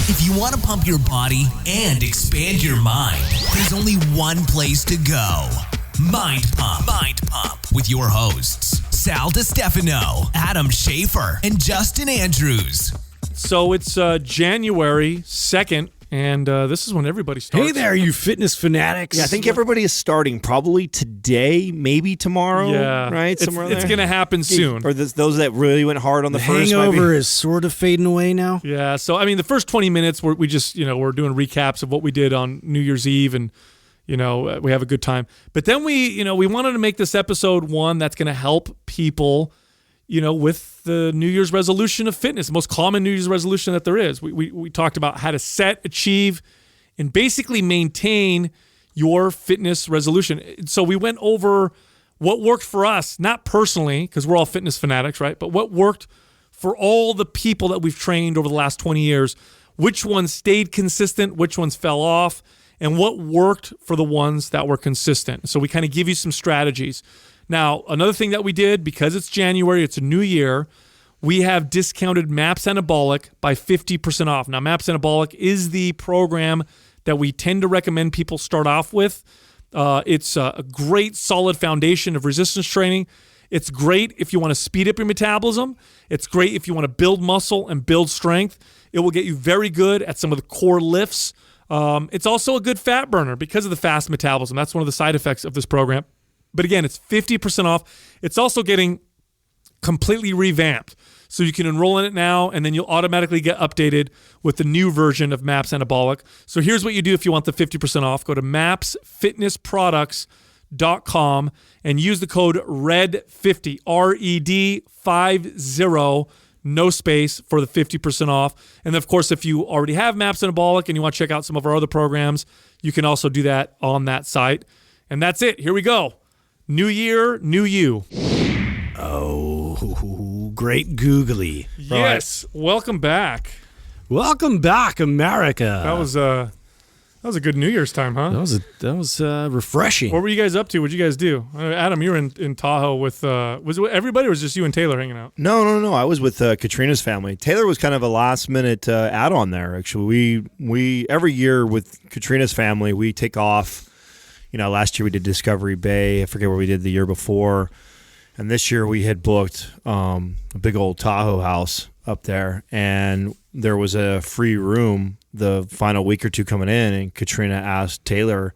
If you want to pump your body and expand your mind, there's only one place to go. Mind Pump. Mind Pump with your hosts, Sal DiStefano, Adam Schaefer, and Justin Andrews. So it's January 2nd, and this is when everybody starts. Hey there, you fitness fanatics. Yeah, I think everybody is starting probably today, maybe tomorrow, Yeah, right? It's going to happen soon. Or those that really went hard on the first. Hangover is sort of fading away now. Yeah, so I mean, the first 20 minutes, we just, we're doing recaps of what we did on New Year's Eve, and we have a good time. But then we wanted to make this episode one that's going to help people, with the New Year's resolution of fitness, the most common New Year's resolution that there is. We talked about how to set, achieve, and basically maintain your fitness resolution. So we went over what worked for us, not personally, because we're all fitness fanatics, right? But what worked for all the people that we've trained over the last 20 years, which ones stayed consistent, which ones fell off, and what worked for the ones that were consistent. So we kind of give you some strategies. Now, another thing that we did, because it's January, it's a new year, we have discounted MAPS Anabolic by 50% off. Now, MAPS Anabolic is the program that we tend to recommend people start off with. It's a great, solid foundation of resistance training. It's great if you want to speed up your metabolism. It's great if you want to build muscle and build strength. It will get you very good at some of the core lifts. It's also a good fat burner because of the fast metabolism. That's one of the side effects of this program. But again, it's 50% off. It's also getting completely revamped. So you can enroll in it now, and then you'll automatically get updated with the new version of MAPS Anabolic. So here's what you do if you want the 50% off. Go to mapsfitnessproducts.com and use the code RED50, RED50, no space, for the 50% off. And of course, if you already have MAPS Anabolic and you want to check out some of our other programs, you can also do that on that site. And that's it. Here we go. New year, new you. Oh, great googly. Yes. Right. Welcome back. Welcome back, America. That was a good New Year's time, huh? That was refreshing. What were you guys up to? What'd you guys do? Adam, you were in Tahoe with was it everybody, or was it just you and Taylor hanging out? No. I was with Katrina's family. Taylor was kind of a last minute add-on there. Actually, we every year with Katrina's family we take off. Last year we did Discovery Bay. I forget where we did the year before. And this year we had booked a big old Tahoe house up there. And there was a free room the final week or two coming in. And Katrina asked Taylor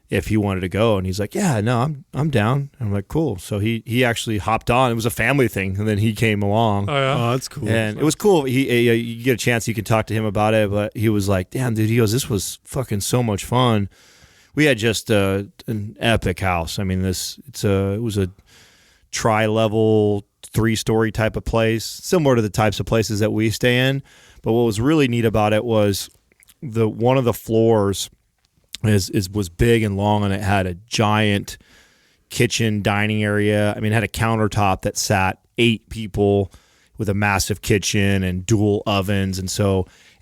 if he wanted to go. And he's like, yeah, no, I'm down. And I'm like, cool. So he actually hopped on. It was a family thing. And then he came along. Oh, yeah? Oh, that's cool. And it was cool. You get a chance, you can talk to him about it. But he was like, damn, dude, he goes, this was fucking so much fun. We had just an epic house. I mean, it was a tri-level, 3-story type of place, similar to the types of places that we stay in. But what was really neat about it was one of the floors was big and long, and it had a giant kitchen dining area. I mean, it had a countertop that sat 8 people with a massive kitchen and dual ovens,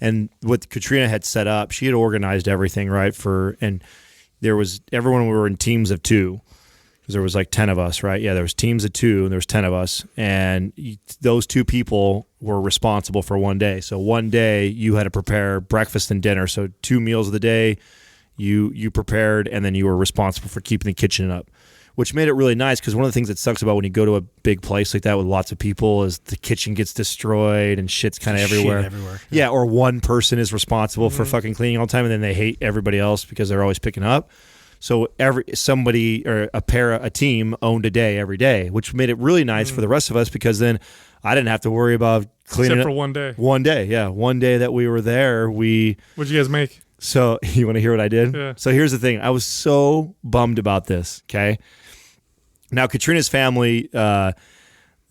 and what Katrina had set up, she had organized everything right everyone were in teams of 2 because there was like 10 of us, right? Yeah, there was teams of 2 and there was 10 of us. And those 2 people were responsible for one day. So one day you had to prepare breakfast and dinner. So 2 meals of the day you prepared, and then you were responsible for keeping the kitchen up, which made it really nice because one of the things that sucks about when you go to a big place like that with lots of people is the kitchen gets destroyed and shit's kind of everywhere. Yeah, or one person is responsible for fucking cleaning all the time, and then they hate everybody else because they're always picking up. So somebody or a team owned a day every day, which made it really nice for the rest of us because then I didn't have to worry about cleaning. Except for one day. One day, yeah. One day that we were there, What'd you guys make? So you want to hear what I did? Yeah. So here's the thing. I was so bummed about this, okay? Now, Katrina's family, they're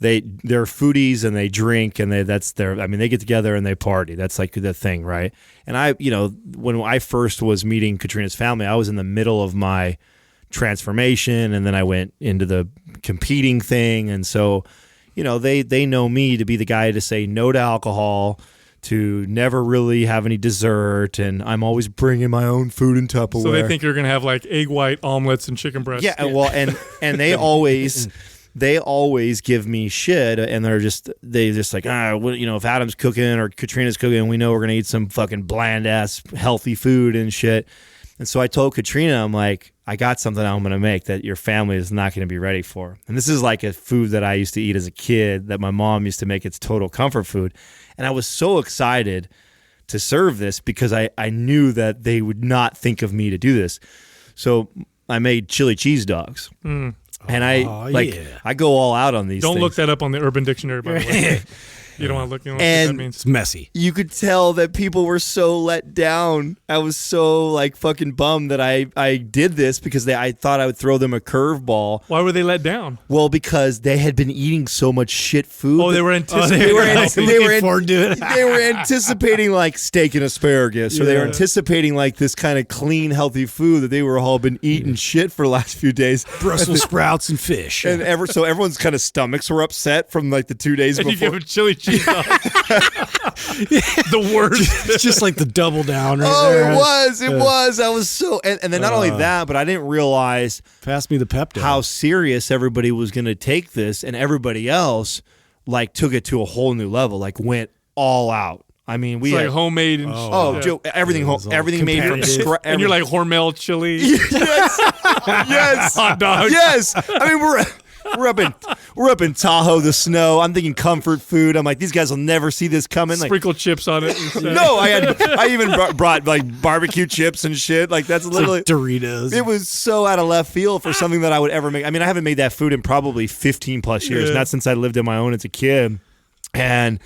foodies and they drink and they get together and they party. That's like the thing, right? And when I first was meeting Katrina's family, I was in the middle of my transformation, and then I went into the competing thing. And so, they know me to be the guy to say no to alcohol, to never really have any dessert, and I'm always bringing my own food in Tupperware. So they think you're going to have like egg white omelets and chicken breast. Yeah, well, and they always they always give me shit, and they just like, if Adam's cooking or Katrina's cooking, we know we're gonna eat some fucking bland ass healthy food and shit. And so I told Katrina, I'm like, I got something I'm gonna make that your family is not gonna be ready for. And this is like a food that I used to eat as a kid that my mom used to make. It's total comfort food, and I was so excited to serve this because I knew that they would not think of me to do this. So I made chili cheese dogs. And I go all out on these Don't things. look that up on the Urban Dictionary, by the way. You don't want to look. You know what that means. It's messy. You could tell that people were so let down. I was so like fucking bummed that I did this because I thought I would throw them a curveball. Why were they let down? Well, because they had been eating so much shit food. Oh, they were anticipating. They were anticipating like steak and asparagus, or they were anticipating like this kind of clean, healthy food that they were all been eating shit for the last few days. Brussels sprouts and fish. And so everyone's kind of stomachs were upset from like the 2 days And before. you give them chili cheese. The worst. It's just like the double down right It there. was. I was so, and then not only that, but I didn't realize Pass me the Pepto. how serious everybody was going to take this, and everybody else like took it to a whole new level, like went all out. I mean, we It's had like homemade and Joe, everything made from scratch. and you're like Hormel chili. yes, Hot dogs. yes. I mean, we're up in Tahoe, the snow. I'm thinking comfort food. I'm like, these guys will never see this coming. Like, Sprinkle chips on it. no, I even brought like barbecue chips and shit. Like that's literally like Doritos. It was so out of left field for something that I would ever make. I mean, I haven't made that food in probably 15 plus years, not since I lived on my own as a kid. And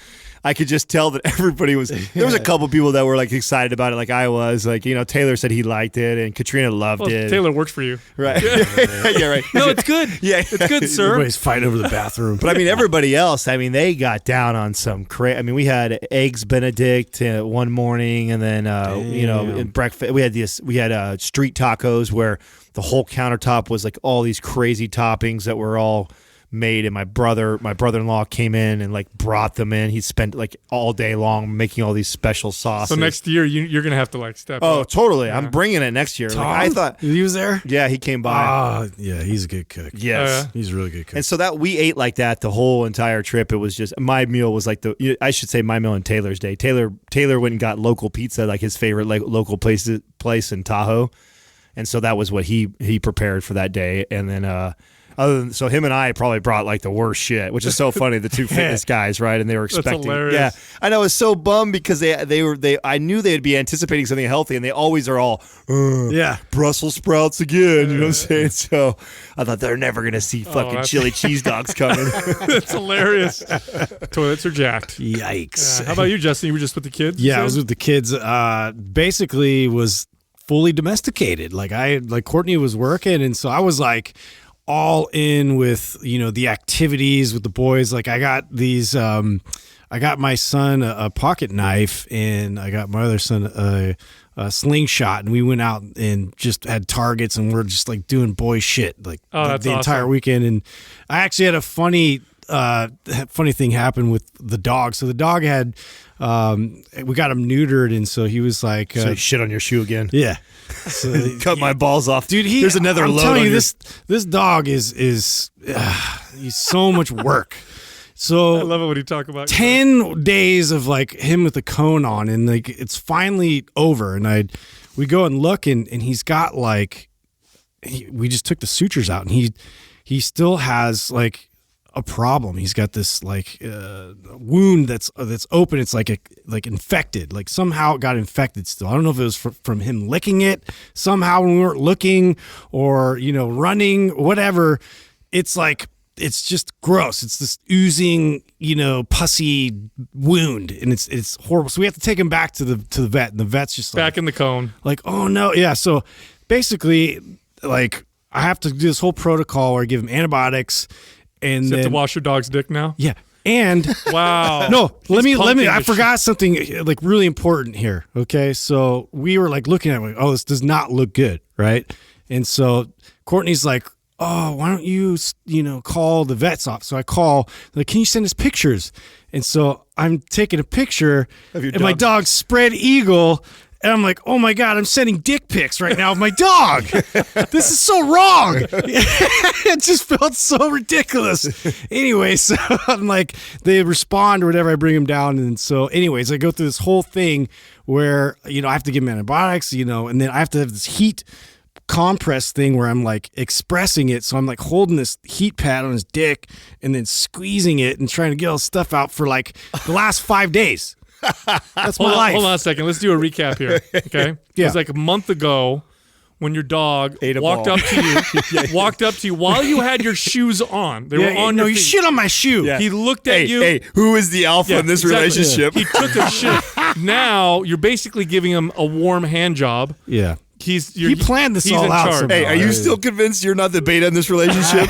I could just tell that everybody was, there was a couple people that were like excited about it. Like I was like, Taylor said he liked it and Katrina loved it. Taylor works for you. Right. Yeah, right. No, it's good. Yeah. It's good, sir. Everybody's fighting over the bathroom. But I mean, everybody else, I mean, they got down on some crazy. I mean, we had eggs Benedict one morning, and then in breakfast we had street tacos where the whole countertop was like all these crazy toppings that were all made, and my brother-in-law came in and like brought them in. He spent like all day long making all these special sauces. So next year you're gonna have to like step up. Oh, totally. Yeah. I'm bringing it next year. Like, I thought he was there. Yeah, he came by. Yeah, he's a good cook. Yes, he's a really good cook. And so that we ate like that the whole entire trip. It was just my meal was like I should say my meal and Taylor's day. Taylor went and got local pizza, like his favorite like local place in Tahoe, and so that was what he prepared for that day. And then so him and I probably brought like the worst shit, which is so funny. The two fitness guys, right? And they were expecting. That's hilarious. Yeah, I know. I was so bummed because they I knew they'd be anticipating something healthy, and they always are all Brussels sprouts again. You know what I'm saying? So I thought they're never gonna see fucking chili cheese dogs coming. That's hilarious. Toilets are jacked. Yikes! How about you, Justin? You were just with the kids? Yeah, I was with the kids. Basically, was fully domesticated. Like Courtney was working, and so I was like all in with the activities with the boys. Like I got these I got my son a pocket knife, and I got my other son a slingshot, and we went out and just had targets, and we're just like doing boy shit like the entire weekend. And I actually had a funny thing happen with the dog. So the dog had we got him neutered, and so he was like so you shit on your shoe again. Yeah. So, cut my balls off, dude. There's another I'm load telling on you, your... this dog is he's so much work. So I love it when you talk about 10 days of like him with the cone on, and like it's finally over, and we go and look, and he's got like we just took the sutures out, and he still has like a problem. He's got this like wound that's open. It's like infected. Like somehow it got infected still. I don't know if it was from him licking it somehow when we weren't looking, or running, whatever. It's like it's just gross. It's this oozing, pussy wound, and it's horrible. So we have to take him back to the vet, and the vet's just like, back in the cone. Like, oh no, yeah. So basically, like I have to do this whole protocol where I give him antibiotics. And you then, have to wash your dog's dick now? Yeah. And wow. No, let me I forgot something like really important here. Okay. So we were like looking at it, like, oh, this does not look good, right? And so Courtney's like, oh, why don't you call the vet's office? So I call, like, can you send us pictures? And so I'm taking a picture of my dog's spread eagle, And I'm like, oh my God, I'm sending dick pics right now of my dog. This is so wrong. It just felt so ridiculous. Anyway, so I'm like, they respond or whatever, I bring them down. And so anyways, I go through this whole thing where, I have to give him antibiotics, and then I have to have this heat compress thing where I'm like expressing it. So I'm like holding this heat pad on his dick and then squeezing it and trying to get all the stuff out for like the last 5 days. That's my life. Hold on a second. Let's do a recap here. Okay. Yeah. It was like a month ago when your dog Ate a walked ball. up to you while you had your shoes on. They were on your you feet. shit on my shoe. Yeah. He looked at you. Hey, who is the alpha in this exactly. relationship? He took a shit. Now you're basically giving him a warm hand job. Yeah. He planned this he's all in out charge. somehow. Hey, are you still convinced you're not the beta in this relationship?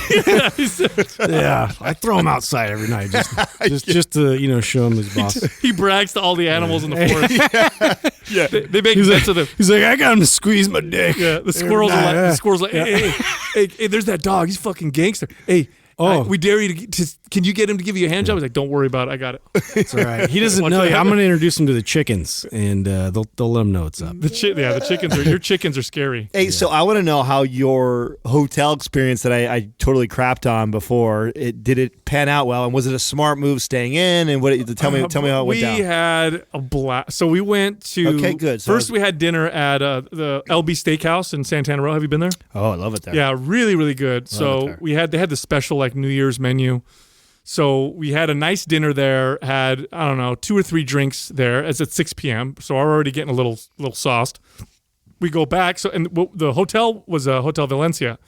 Yeah, I throw him outside every night just to show him his boss. He brags to all the animals in the forest. Yeah. They make He's bets like, of him. he's like, I got him to squeeze my dick. Yeah, the squirrels are like, hey, there's that dog. He's fucking gangster. Hey, we dare you to can you get him to give you a hand job? He's like, don't worry about it. I got it. It's all right. He doesn't know you. I'm going to introduce him to the chickens, and they'll let him know what's up. The chickens are your chickens are scary. Hey, so I want to know how your hotel experience that I totally crapped on before, did it pan out well? And was it a smart move staying in? And tell me how it went down. We had a blast. So we went to Okay, good. So first we had dinner at the LB Steakhouse in Santana Row. Have you been there? Oh, I love it there. Yeah, really, really good. it So there. they had the special like New Year's menu. So we had a nice dinner there, had, I don't know, 2 or 3 drinks there. It's at 6 p.m., so we're already getting a little sauced. We go back, and the hotel was Hotel Valencia.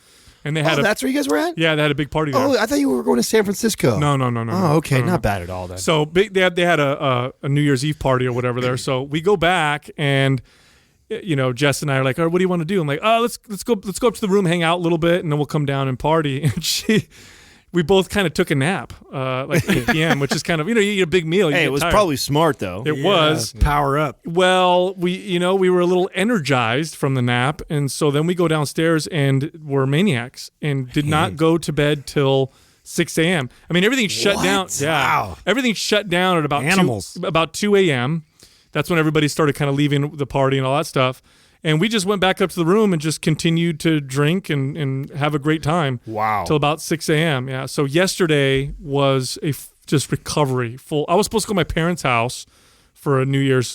And they had that's where you guys were at? Yeah, they had a big party there. Oh, I thought you were going to San Francisco. No. Oh, okay. No. Not bad at all then. So they had a New Year's Eve party or whatever there. So we go back and Jess and I are like, "Oh, what do you want to do?" I'm like, "Oh, let's go up to the room, hang out a little bit, and then we'll come down and party." And we both kind of took a nap, like 8 p.m., which is kind of you eat a big meal. Hey, it was probably smart though. It was. Power up. Well, we were a little energized from the nap, and so then we go downstairs and we're maniacs and did not go to bed till 6 a.m. I mean, everything shut down. Yeah, Wow. everything shut down at about 2 a.m. That's when everybody started kind of leaving the party and all that stuff. And we just went back up to the room and just continued to drink and have a great time. Wow. Till about 6 a.m. Yeah. So yesterday was just recovery full. I was supposed to go to my parents' house for a New Year's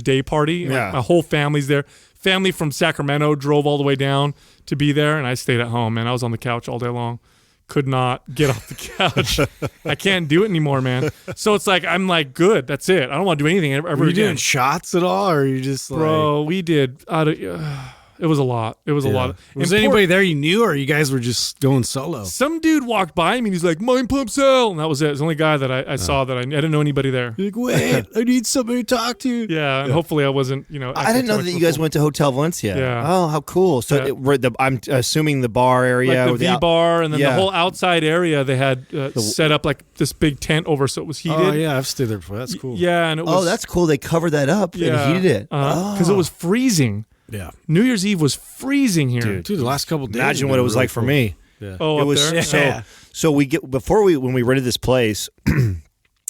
Day party. Yeah. Like, my whole family's there. Family from Sacramento drove all the way down to be there, and I stayed at home, and I was on the couch all day long. Could not get off the couch. I can't do it anymore, man. So it's like I'm like, good. That's it. I don't want to do anything ever Were you again. doing shots at all, or are you just Bro, we did. It was a lot. It was a lot. Was And anybody there you knew, or you guys were just going solo? Some dude walked by me and he's like, "Mind pump cell," and that was it. It was the only guy that I saw that I didn't know anybody there. You're like, wait, I need somebody to talk to. Yeah, and hopefully I wasn't. I didn't know that you guys went to Hotel Valencia. Yeah. Oh, how cool. So Yeah. I'm assuming the bar area. Like or the V bar, and then Yeah. the whole outside area they had set up like this big tent over, so it was heated. Oh yeah, I've stayed there before. That's cool. Yeah, and it was. Oh, that's cool. They covered that up and heated it. Because it was freezing. Yeah. New Year's Eve was freezing here. Dude, the last couple days. Imagine have what it been was really like for cool. me. Yeah. Oh, It up was there. so when we rented this place,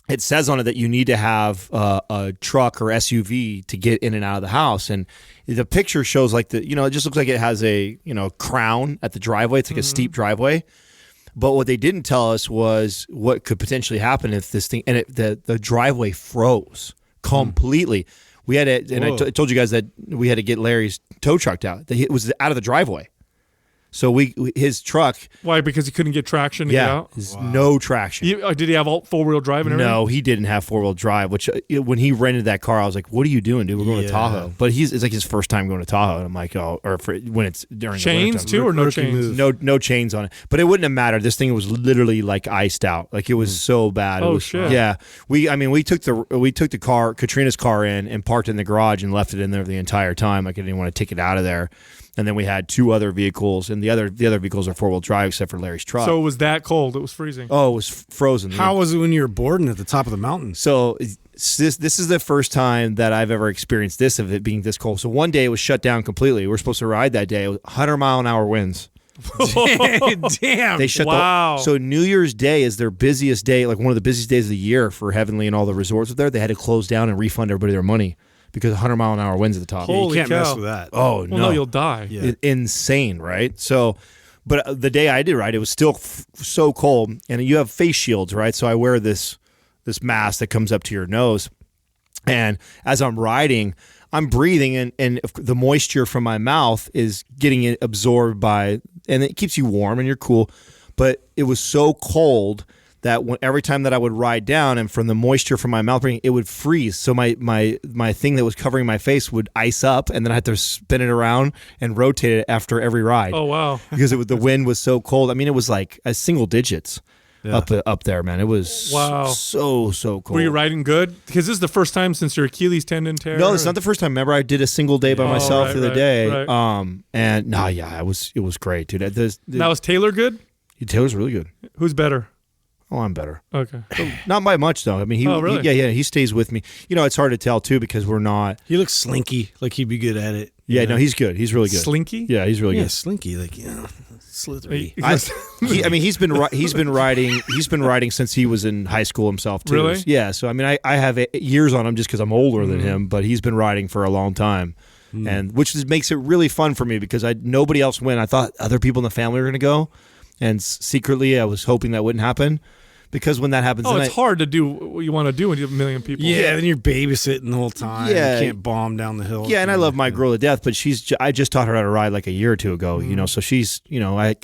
it says on it that you need to have a truck or SUV to get in and out of the house, and the picture shows like it just looks like it has a crown at the driveway. It's like a steep driveway. But what they didn't tell us was what could potentially happen if this thing the driveway froze completely. We had to, and I told you guys that we had to get Larry's tow truck out. It was out of the driveway. So his truck. Why? Because he couldn't get traction to get out? No traction. Did he have all 4-wheel drive and everything? No, he didn't have 4-wheel drive, which when he rented that car, I was like, what are you doing, dude? We're going to Tahoe. But it's like his first time going to Tahoe. And I'm like, when it's during Chains the too, or no Rookie chains? move. No chains on it. But it wouldn't have mattered. This thing was literally like iced out. Like it was so bad. Oh, it was, shit. Yeah. We took the car, Katrina's car and parked in the garage and left it in there the entire time. Like I didn't want to take it out of there. And then we had 2 other vehicles, and the other vehicles are 4-wheel drive except for Larry's truck. So it was that cold. It was freezing. Oh, it was frozen. How was it when you were boarding at the top of the mountain? So this is the first time that I've ever experienced this, of it being this cold. So one day it was shut down completely. We were supposed to ride that day. It was 100-mile-an-hour winds. Damn. They shut Wow. So New Year's Day is their busiest day, like one of the busiest days of the year for Heavenly and all the resorts there. They had to close down and refund everybody their money because 100-mile-an-hour winds at the top. Holy you can't cow. mess with that. Oh, Well, no. no, you'll die. Yeah. Insane, right? So, but the day I did ride, it was still so cold, and you have face shields, right? So I wear this mask that comes up to your nose, and as I'm riding, I'm breathing, and the moisture from my mouth is getting absorbed by, and it keeps you warm and you're cool. But it was so cold that every time that I would ride down, and from the moisture from my mouth, it would freeze. So my thing that was covering my face would ice up, and then I had to spin it around and rotate it after every ride. Oh, wow. Because the wind was so cold. I mean, it was like a single digits Yeah. up there, man. It was Wow. so cold. Were you riding good? Because this is the first time since your Achilles tendon tear. No, it's not the first time. Remember, I did a single day by myself right, the other right, day. right. And it was great, dude. Now, is Taylor good? Taylor's really good. Who's better? Oh, I'm better. Okay. Not by much though. I mean, Oh, really? he stays with me. It's hard to tell too because we're not. He looks slinky, like he'd be good at it. Yeah, no, he's good. He's really good. Slinky? Yeah, he's really Yeah, good. slinky, like slithery. He's been riding since he was in high school himself too. Really? Yeah. So I mean, I have years on him just because I'm older than him, but he's been riding for a long time, and which makes it really fun for me because nobody else went. I thought other people in the family were going to go, and secretly I was hoping that wouldn't happen. Because when that happens, Oh, then it's hard to do what you want to do when you have a million people. Yeah, then you're babysitting the whole time. Yeah. You can't bomb down the hill. Yeah, and I love my girl to death, but I just taught her how to ride like a year or two ago, so she's, I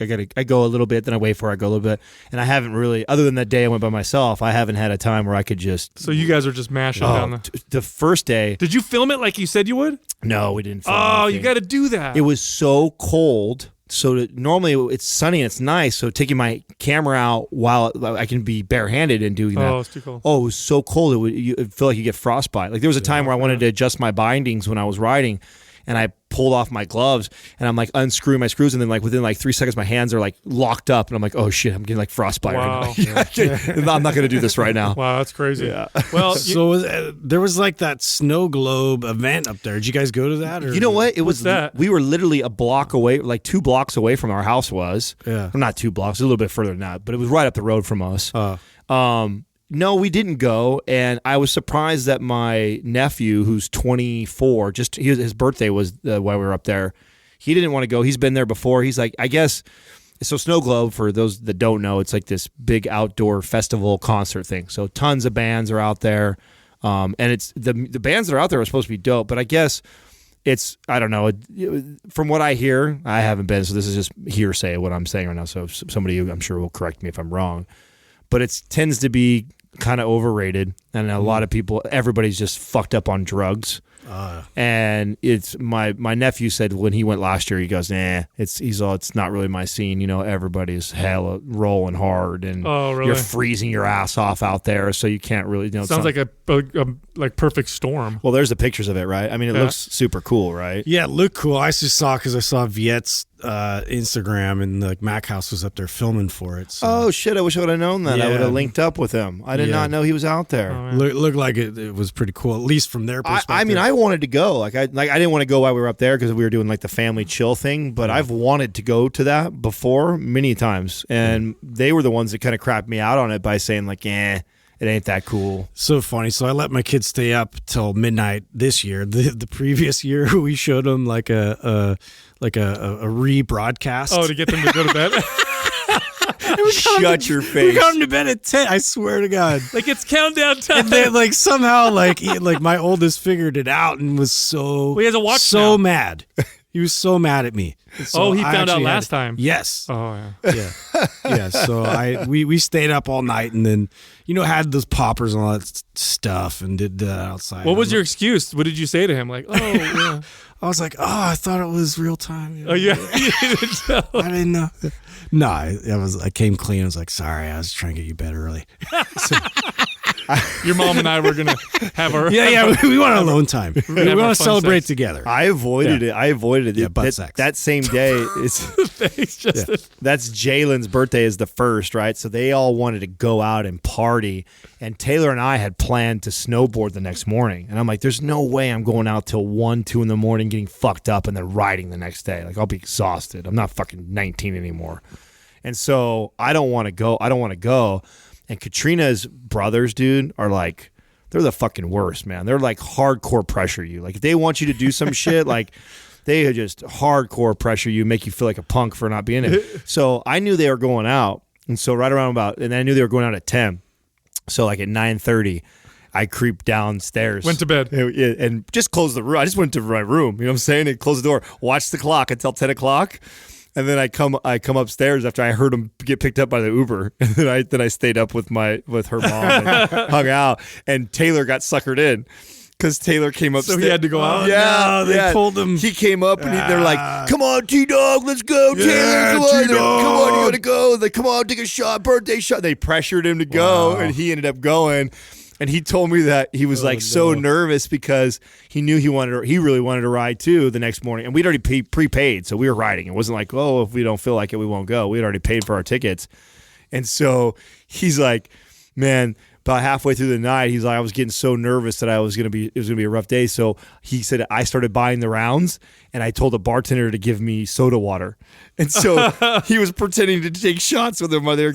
go a little bit, then I wait for her, I go a little bit, and I haven't really, other than that day I went by myself, I haven't had a time where I could just. So you guys are just mashing down The first day. Did you film it like you said you would? No, we didn't film Oh, anything. you got to do that. It was so cold. So normally it's sunny and it's nice. So taking my camera out while I can be barehanded and doing that. Oh, it's too cold. Oh, it was so cold. It'd feel like you get frostbite. Like there was a time where I wanted to adjust my bindings when I was riding, and I pulled off my gloves and I'm like unscrewing my screws, and then like within like 3 seconds my hands are like locked up, and I'm like, oh shit, I'm getting like frostbite Wow. right now. I'm not going to do this right now. Wow, that's crazy. Well, So there was like that snow globe event up there. Did you guys go to that? Or? You know what? It was that? We were literally a block away, like 2 blocks away from our house was. Yeah. Well, not 2 blocks, a little bit further than that, but it was right up the road from us. No, we didn't go, and I was surprised that my nephew, who's 24, his birthday was while we were up there. He didn't want to go. He's been there before. He's like, I guess. So Snow Globe, for those that don't know, it's like this big outdoor festival concert thing. So tons of bands are out there, and it's the bands that are out there are supposed to be dope. But I guess it's, I don't know. From what I hear, I haven't been, so this is just hearsay what I'm saying right now. So somebody, I'm sure, will correct me if I'm wrong. But it tends to be kind of overrated, and a lot of people, everybody's just fucked up on drugs. And it's my nephew said when he went last year, he goes, it's not really my scene. Everybody's hella rolling hard, and you're freezing your ass off out there, so you can't really. sounds like a like perfect storm. Well, there's the pictures of it, right? I mean, it looks super cool, right? Yeah, it looked cool. I just saw because I saw Viet's Instagram, and like Mac House was up there filming for it. So. Oh shit! I wish I would have known that. I Yeah. would have linked up with him. I did not know he was out there. Looked like it was pretty cool, at least from their perspective. I mean, I wanted to go. I didn't want to go while we were up there because we were doing like the family chill thing. But I've wanted to go to that before many times, and they were the ones that kind of crapped me out on it by saying like, it ain't that cool. So funny. So I let my kids stay up till midnight this year. The previous year, we showed them like a rebroadcast. Oh, to get them to go to bed. Shut your We face. got them to bed at 10. I swear to God. Like it's countdown time. And then like somehow like my oldest figured it out and was Well, he has a watch so now. mad. He was so mad at me. So he I found out actually last time. Yes. Oh yeah. Yeah. So we stayed up all night and then had those poppers and all that stuff and did that outside. What was your excuse? What did you say to him? Like, oh yeah. I was like, I thought it was real time. Oh yeah. You didn't tell. I didn't know. No, I came clean. I was like, sorry, I was trying to get you bed early. Your mom and I were gonna have our we want alone time. We have our want to fun celebrate sex. together. I avoided it. I avoided it. Yeah, butt sex. That same day, Thanks, Justin. that's Jalen's birthday is the first, right? So they all wanted to go out and party, and Taylor and I had planned to snowboard the next morning. And I'm like, there's no way I'm going out till 1, 2 in the morning getting fucked up and then riding the next day. Like I'll be exhausted. I'm not fucking 19 anymore. And so I don't want to go. And Katrina's brothers, dude, are like, they're the fucking worst, man. They're like hardcore pressure you. Like if they want you to do some shit, like they just hardcore pressure you, make you feel like a punk for not being there. So I knew they were going out. And so right around and I knew they were going out at 10. So like at 9:30, I creeped downstairs. Went to bed. And just closed the room. I just went to my room, you know what I'm saying? And closed the door, watched the clock until 10 o'clock. And then I come upstairs after I heard him get picked up by the Uber. And then I stayed up with her mom and hung out. And Taylor got suckered in because Taylor came upstairs. So he had to go out? Yeah, they pulled him. He came up and they're like, "Come on, T-Dog, let's go, Taylor. Come on, you gotta go. Like, come on, take a shot, birthday shot." They pressured him to go, and he ended up going. And he told me that he was so nervous because he knew he really wanted to ride too the next morning. And we'd already prepaid, so we were riding. It wasn't like, oh, if we don't feel like it, we won't go. We'd already paid for our tickets. And so he's like, man, about halfway through the night, he's like, I was getting so nervous that it was gonna be a rough day. So he said I started buying the rounds, and I told the bartender to give me soda water. And so he was pretending to take shots with him while they were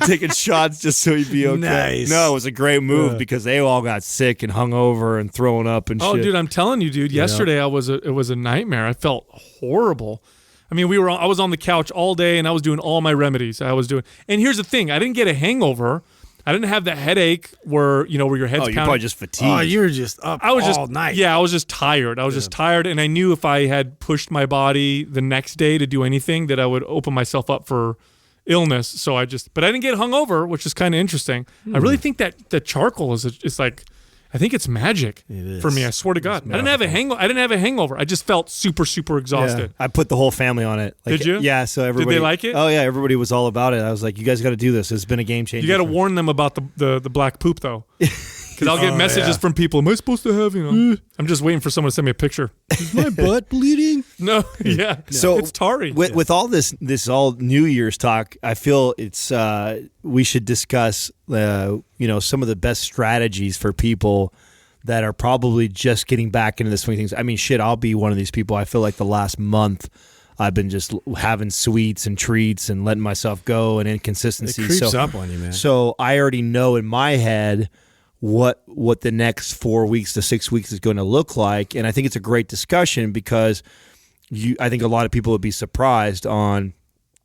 taking shots just so he'd be okay. Nice. No, it was a great move because they all got sick and hungover and throwing up and shit. Oh, dude, I'm telling you, dude. Yesterday it was a nightmare. I felt horrible. I mean, I was on the couch all day and I was doing all my remedies. And here's the thing: I didn't get a hangover. I didn't have the headache where your head's pounding. You're probably just fatigued. Oh, you were just up all night. Yeah, I was just tired. I was just tired, and I knew if I had pushed my body the next day to do anything that I would open myself up for illness. So but I didn't get hungover, which is kind of interesting. I really think that the charcoal is like, I think it's magic for me. I swear to God. I didn't have a hangover. I just felt super, super exhausted. Yeah. I put the whole family on it. Did you? Yeah. So everybody. Did they like it? Oh yeah, everybody was all about it. I was like, you guys got to do this. It's been a game changer. You got to warn them about the black poop though, because I'll get messages from people. Am I supposed to have? I'm just waiting for someone to send me a picture. Is my butt bleeding? No. Yeah. So it's tarry. With all this all New Year's talk, I feel it's we should discuss some of the best strategies for people that are probably just getting back into the swing of things. I mean, shit, I'll be one of these people. I feel like the last month I've been just having sweets and treats and letting myself go and inconsistency. It creeps up on you, man. So I already know in my head what the next 4 weeks to 6 weeks is going to look like. And I think it's a great discussion because I think a lot of people would be surprised on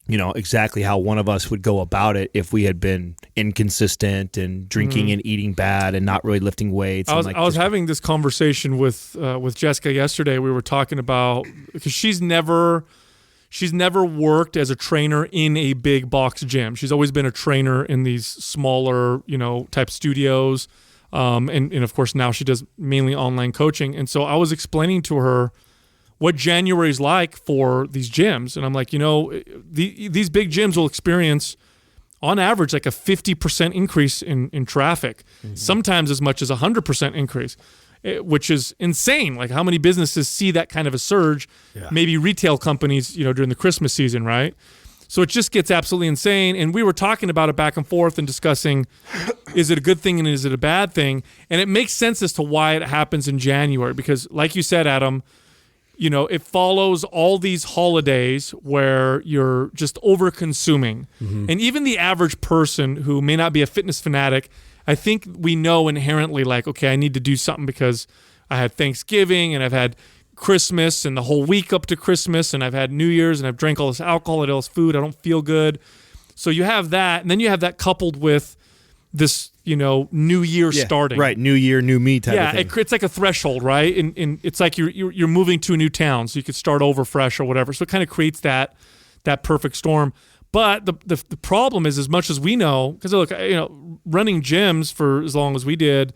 exactly how one of us would go about it if we had been inconsistent and drinking and eating bad and not really lifting weights. I was having this conversation with Jessica yesterday. We were talking about, because she's never worked as a trainer in a big box gym. She's always been a trainer in these smaller, type studios. And of course now she does mainly online coaching. And so I was explaining to her what January is like for these gyms. And I'm like, these big gyms will experience, on average, like a 50% increase in traffic, sometimes as much as 100% increase, which is insane. Like, how many businesses see that kind of a surge? Yeah. Maybe retail companies, during the Christmas season, right? So it just gets absolutely insane. And we were talking about it back and forth and discussing, is it a good thing and is it a bad thing? And it makes sense as to why it happens in January, because like you said, Adam, it follows all these holidays where you're just over consuming. And even the average person who may not be a fitness fanatic, I think we know inherently, like, okay, I need to do something because I had Thanksgiving and I've had Christmas and the whole week up to Christmas and I've had New Year's and I've drank all this alcohol and all this food. I don't feel good. So you have that. And then you have that coupled with this, new year starting. Right, new year, new me type of thing. Yeah, it's like a threshold, right? And it's like you're moving to a new town, so you could start over fresh or whatever. So it kind of creates that perfect storm. But the problem is, as much as we know, because look, running gyms for as long as we did,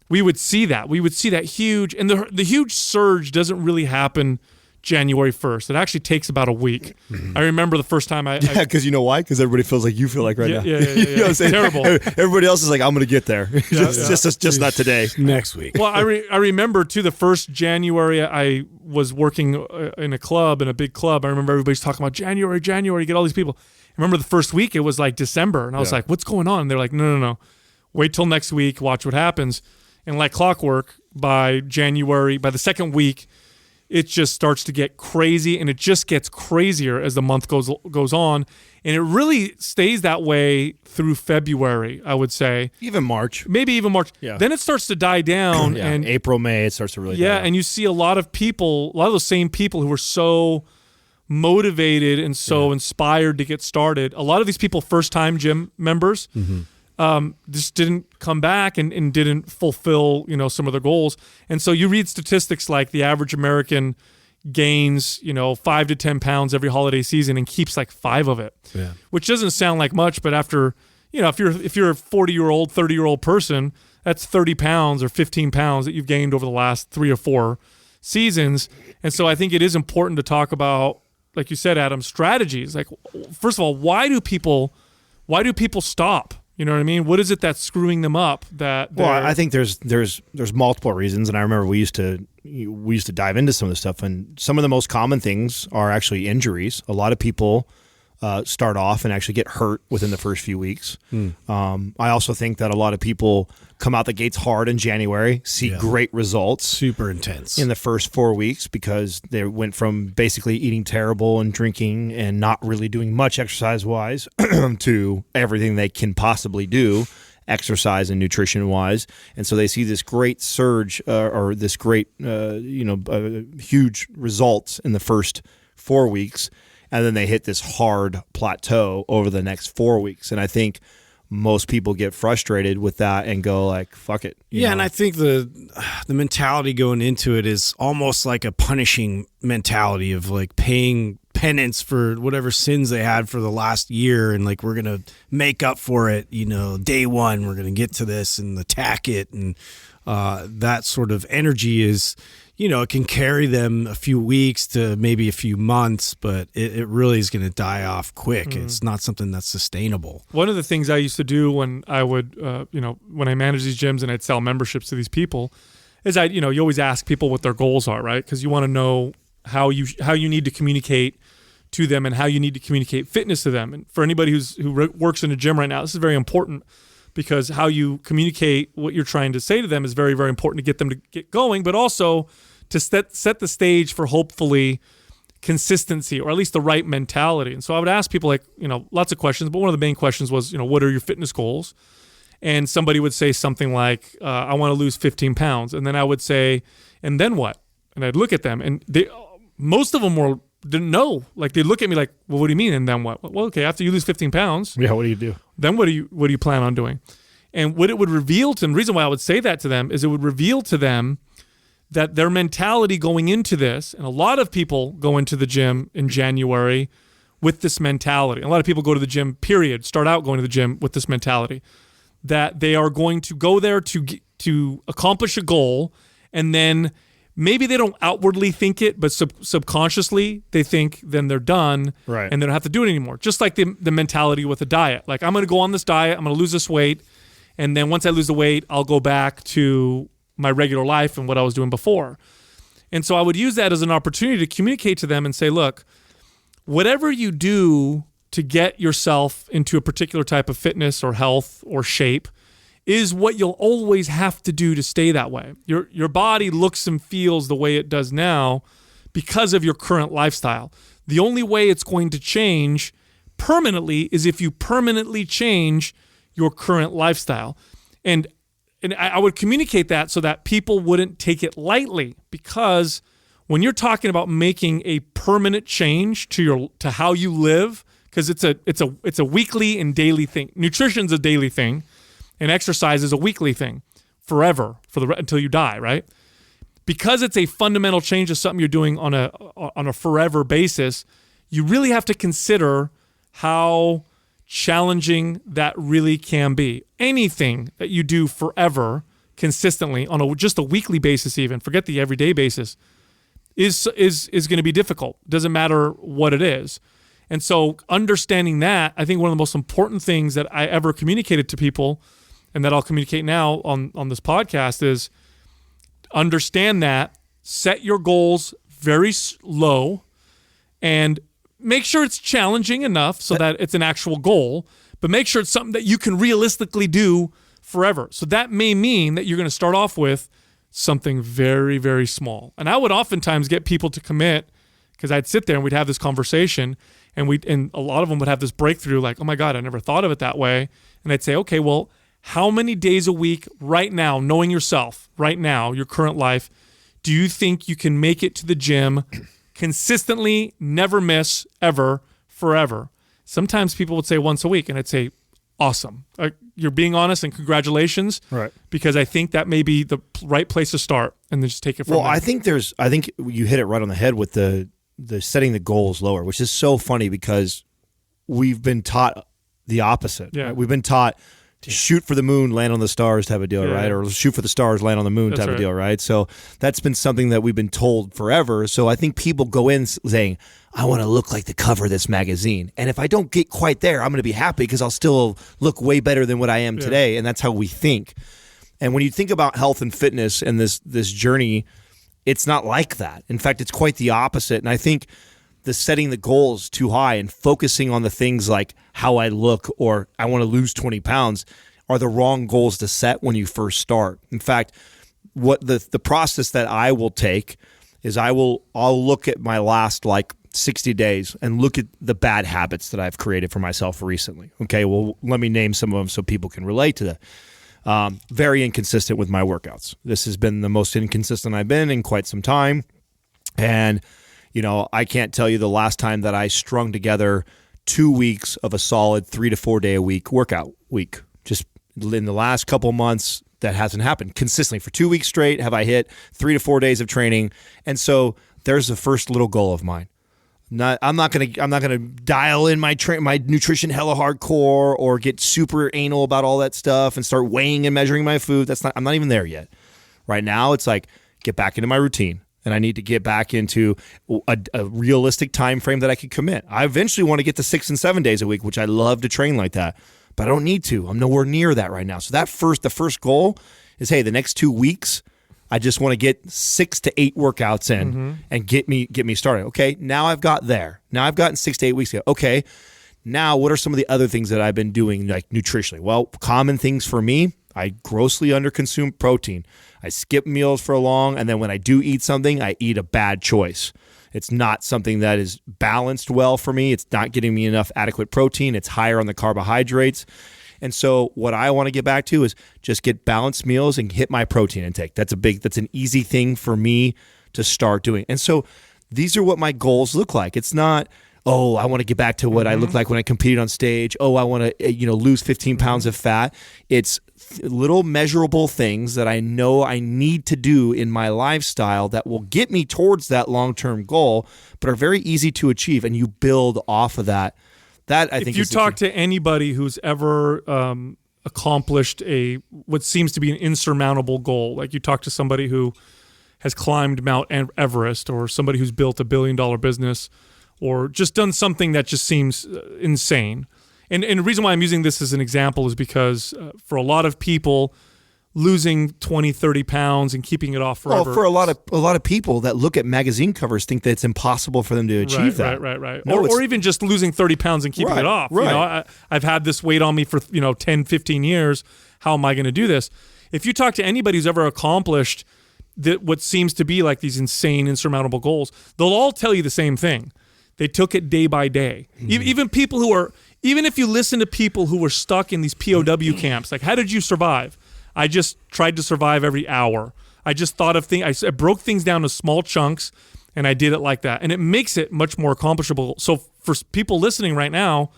we would see that. We would see that huge, and the huge surge doesn't really happen January 1st. It actually takes about a week. I remember the first time because you know why? Because everybody feels like you feel like now. Yeah. You know what I'm saying? Terrible. Everybody else is like, I'm going to get there. Just not today. Next week. Well, I remember too, the first January I was working in a big club. I remember everybody's talking about January, you get all these people. I remember the first week it was like December, and I was like, what's going on? And they're like, no. Wait till next week, watch what happens. And like clockwork, by the second week, it just starts to get crazy, and it just gets crazier as the month goes on. And it really stays that way through February, I would say. Even March. Maybe even March. Yeah. Then it starts to die down. Yeah, and April, May, it starts to really die down. and you see a lot of those same people who were so motivated and so inspired to get started. A lot of these people, first-time gym members, just didn't come back and didn't fulfill, some of their goals. And so you read statistics like the average American gains, 5 to 10 pounds every holiday season and keeps like 5 of it, which doesn't sound like much, but after, if you're a 40-year-old, 30-year-old person, that's 30 pounds or 15 pounds that you've gained over the last 3 or 4 seasons. And so I think it is important to talk about, like you said, Adam, strategies. Like, first of all, why do people stop? You know what I mean? What is it that's screwing them up? I think there's multiple reasons, and I remember we used to dive into some of this stuff, and some of the most common things are actually injuries. A lot of people start off and actually get hurt within the first few weeks. I also think that a lot of people come out the gates hard in January, see great results, super intense in the first 4 weeks because they went from basically eating terrible and drinking and not really doing much exercise-wise to everything they can possibly do exercise and nutrition-wise. And so they see this great surge or this great, huge results in the first 4 weeks, and then they hit this hard plateau over the next 4 weeks. And I think most people get frustrated with that and go like, fuck it. You know? And I think the mentality going into it is almost like a punishing mentality of like paying penance for whatever sins they had for the last year, and like, we're going to make up for it, day one, we're going to get to this and attack it. And that sort of energy is, it can carry them a few weeks to maybe a few months, but it really is going to die off quick. It's not something that's sustainable. One of the things I used to do when I would, when I managed these gyms and I'd sell memberships to these people is you always ask people what their goals are, right? Because you want to know how you need to communicate to them and how you need to communicate fitness to them. And for anybody who works in a gym right now, this is very important, because how you communicate what you're trying to say to them is very, very important to get them to get going, but also to set the stage for hopefully consistency, or at least the right mentality. And so I would ask people lots of questions, but one of the main questions was, what are your fitness goals? And somebody would say something like, I want to lose 15 pounds. And then I would say, and then what? And I'd look at them, and most of them didn't know. Like, they'd look at me like, well, what do you mean, and then what? Well, okay, after you lose 15 pounds. Yeah, what do you do? Then what do you plan on doing? And what it would reveal to them, the reason why I would say that to them is it would reveal to them that their mentality going into this, and a lot of people go into the gym in January with this mentality. A lot of people go to the gym, start out going to the gym with this mentality, that they are going to go there to accomplish a goal, and then maybe they don't outwardly think it, but subconsciously they think then they're done, right, and they don't have to do it anymore. Just like the mentality with a diet. Like, I'm going to go on this diet, I'm going to lose this weight, and then once I lose the weight, I'll go back to my regular life and what I was doing before. And so I would use that as an opportunity to communicate to them and say, look, whatever you do to get yourself into a particular type of fitness or health or shape is what you'll always have to do to stay that way. Your body looks and feels the way it does now because of your current lifestyle. The only way it's going to change permanently is if you permanently change your current lifestyle. And I would communicate that so that people wouldn't take it lightly, because when you're talking about making a permanent change to how you live, because it's a weekly and daily thing. Nutrition's a daily thing, and exercise is a weekly thing, forever until you die, right? Because it's a fundamental change of something you're doing on a forever basis, you really have to consider how challenging that really can be. Anything that you do forever, consistently, on just a weekly basis, even forget the everyday basis, is going to be difficult. Doesn't matter what it is. And so understanding that, I think one of the most important things that I ever communicated to people, and that I'll communicate now on this podcast, is understand that, set your goals very low, and make sure it's challenging enough so that it's an actual goal, but make sure it's something that you can realistically do forever. So that may mean that you're going to start off with something very, very small. And I would oftentimes get people to commit because I'd sit there and we'd have this conversation and a lot of them would have this breakthrough like, oh my God, I never thought of it that way. And I'd say, okay, well, how many days a week right now, knowing yourself right now, your current life, do you think you can make it to the gym consistently, never miss, ever, forever? Sometimes people would say once a week, and I'd say, awesome. You're being honest, and congratulations. Right. Because I think that may be the right place to start, and then just take it from there. I think you hit it right on the head with the setting the goals lower, which is so funny because we've been taught the opposite. Yeah. Right? We've been taught to shoot for the moon, land on the stars type of deal, right? Or shoot for the stars, land on the moon type of deal, right? So that's been something that we've been told forever. So I think people go in saying, I want to look like the cover of this magazine. And if I don't get quite there, I'm going to be happy because I'll still look way better than what I am today. And that's how we think. And when you think about health and fitness and this journey, it's not like that. In fact, it's quite the opposite. And I think the setting the goals too high and focusing on the things like how I look or I want to lose 20 pounds are the wrong goals to set when you first start. In fact, what the process that I will take is I'll look at my last 60 days and look at the bad habits that I've created for myself recently. Okay, well, let me name some of them so people can relate to that. Very inconsistent with my workouts. This has been the most inconsistent I've been in quite some time. And I can't tell you the last time that I strung together 2 weeks of a solid 3 to 4 day a week workout week. Just in the last couple months, that hasn't happened consistently. For 2 weeks straight, have I hit 3 to 4 days of training? And so there's the first little goal of mine. I'm not gonna dial in my nutrition hella hardcore or get super anal about all that stuff and start weighing and measuring my food. I'm not even there yet. Right now, it's like get back into my routine. And I need to get back into a realistic time frame that I can commit. I eventually want to get to 6 and 7 days a week, which I love to train like that, but I don't need to. I'm nowhere near that right now. So the first goal is, hey, the next 2 weeks, I just want to get 6 to 8 workouts in and get me started. Okay, now I've got there. Now I've gotten 6 to 8 weeks ago. Okay, now what are some of the other things that I've been doing like nutritionally? Well, common things for me, I grossly underconsume protein. I skip meals for long, and then when I do eat something, I eat a bad choice. It's not something that is balanced well for me. It's not getting me enough adequate protein. It's higher on the carbohydrates. And so what I want to get back to is just get balanced meals and hit my protein intake. That's an easy thing for me to start doing. And so these are what my goals look like. It's not, oh, I want to get back to what I looked like when I competed on stage. Oh, I want to lose 15 pounds of fat. It's little measurable things that I know I need to do in my lifestyle that will get me towards that long-term goal, but are very easy to achieve, and you build off of that. That I think if you talk to anybody who's ever accomplished what seems to be an insurmountable goal, like you talk to somebody who has climbed Mount Everest, or somebody who's built $1 billion business, or just done something that just seems insane. And the reason why I'm using this as an example is because for a lot of people, losing 20, 30 pounds and keeping it off forever. Well, for a lot of people that look at magazine covers think that it's impossible for them to achieve that. Right. No, or even just losing 30 pounds and keeping it off. Right. I've had this weight on me for 10, 15 years. How am I going to do this? If you talk to anybody who's ever accomplished what seems to be like these insane, insurmountable goals, they'll all tell you the same thing. They took it day by day. Even people even if you listen to people who were stuck in these POW camps, like, how did you survive? I just tried to survive every hour. I just thought of things. I broke things down to small chunks, and I did it like that. And it makes it much more accomplishable. So for people listening right now,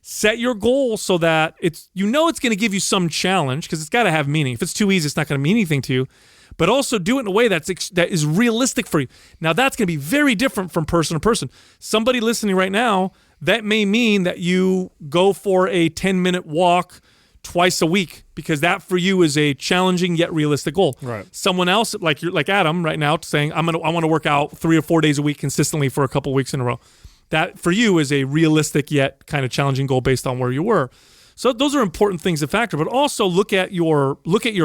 set your goal so that it's going to give you some challenge, because it's got to have meaning. If it's too easy, it's not going to mean anything to you. But also do it in a way that is realistic for you. Now, that's going to be very different from person to person. Somebody listening right now, that may mean that you go for a 10-minute walk twice a week, because that for you is a challenging yet realistic goal. Right. Someone else, like Adam right now, saying I want to work out 3 or 4 days a week consistently for a couple weeks in a row. That for you is a realistic yet kind of challenging goal based on where you were. So those are important things to factor, but also look at your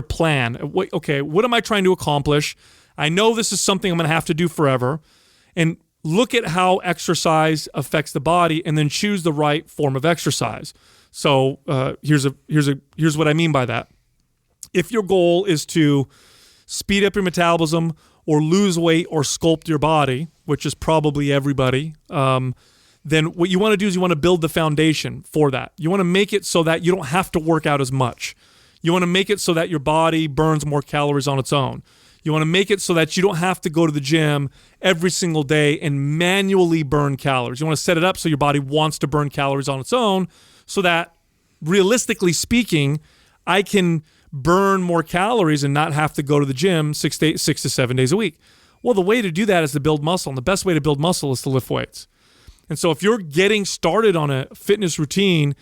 plan. Okay, what am I trying to accomplish? I know this is something I'm going to have to do forever, and look at how exercise affects the body, and then choose the right form of exercise. So here's what I mean by that. If your goal is to speed up your metabolism or lose weight or sculpt your body, which is probably everybody, then what you want to do is you want to build the foundation for that. You want to make it so that you don't have to work out as much. You want to make it so that your body burns more calories on its own. You want to make it so that you don't have to go to the gym every single day and manually burn calories. You want to set it up so your body wants to burn calories on its own so that, realistically speaking, I can burn more calories and not have to go to the gym 6 to 7 days a week. Well, the way to do that is to build muscle, and the best way to build muscle is to lift weights. And so if you're getting started on a fitness routine,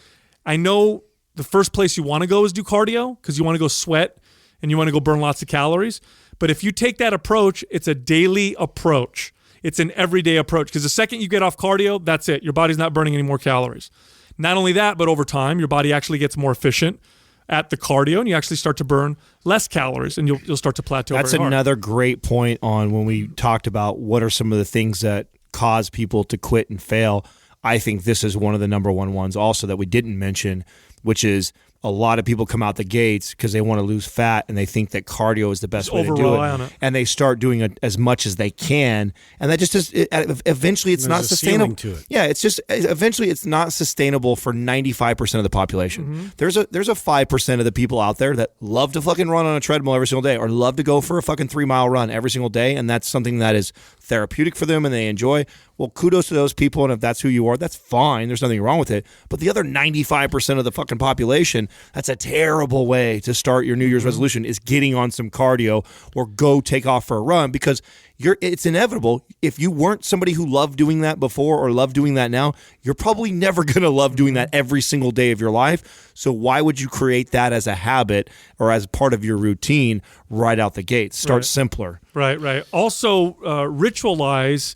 I know the first place you want to go is do cardio because you want to go sweat and you want to go burn lots of calories. But if you take that approach, it's a daily approach. It's an everyday approach because the second you get off cardio, that's it. Your body's not burning any more calories. Not only that, but over time, your body actually gets more efficient at the cardio and you actually start to burn less calories and you'll start to plateau. That's another great point on when we talked about what are some of the things that cause people to quit and fail. I think this is one of the number one ones also that we didn't mention, which is a lot of people come out the gates because they want to lose fat and they think that cardio is the best way to do it. And they start doing it as much as they can. And that just is, eventually it's not sustainable. To it. Yeah, it's just, eventually it's not sustainable for 95% of the population. Mm-hmm. There's a 5% of the people out there that love to fucking run on a treadmill every single day or love to go for a fucking 3-mile run every single day. And that's something that is therapeutic for them and they enjoy. Well, kudos to those people. And if that's who you are, that's fine. There's nothing wrong with it. But the other 95% of the fucking population, that's a terrible way to start your New Year's resolution is getting on some cardio or go take off for a run because it's inevitable. If you weren't somebody who loved doing that before or loved doing that now, you're probably never going to love doing that every single day of your life. So why would you create that as a habit or as part of your routine right out the gate? Start simpler. Right. Also, ritualize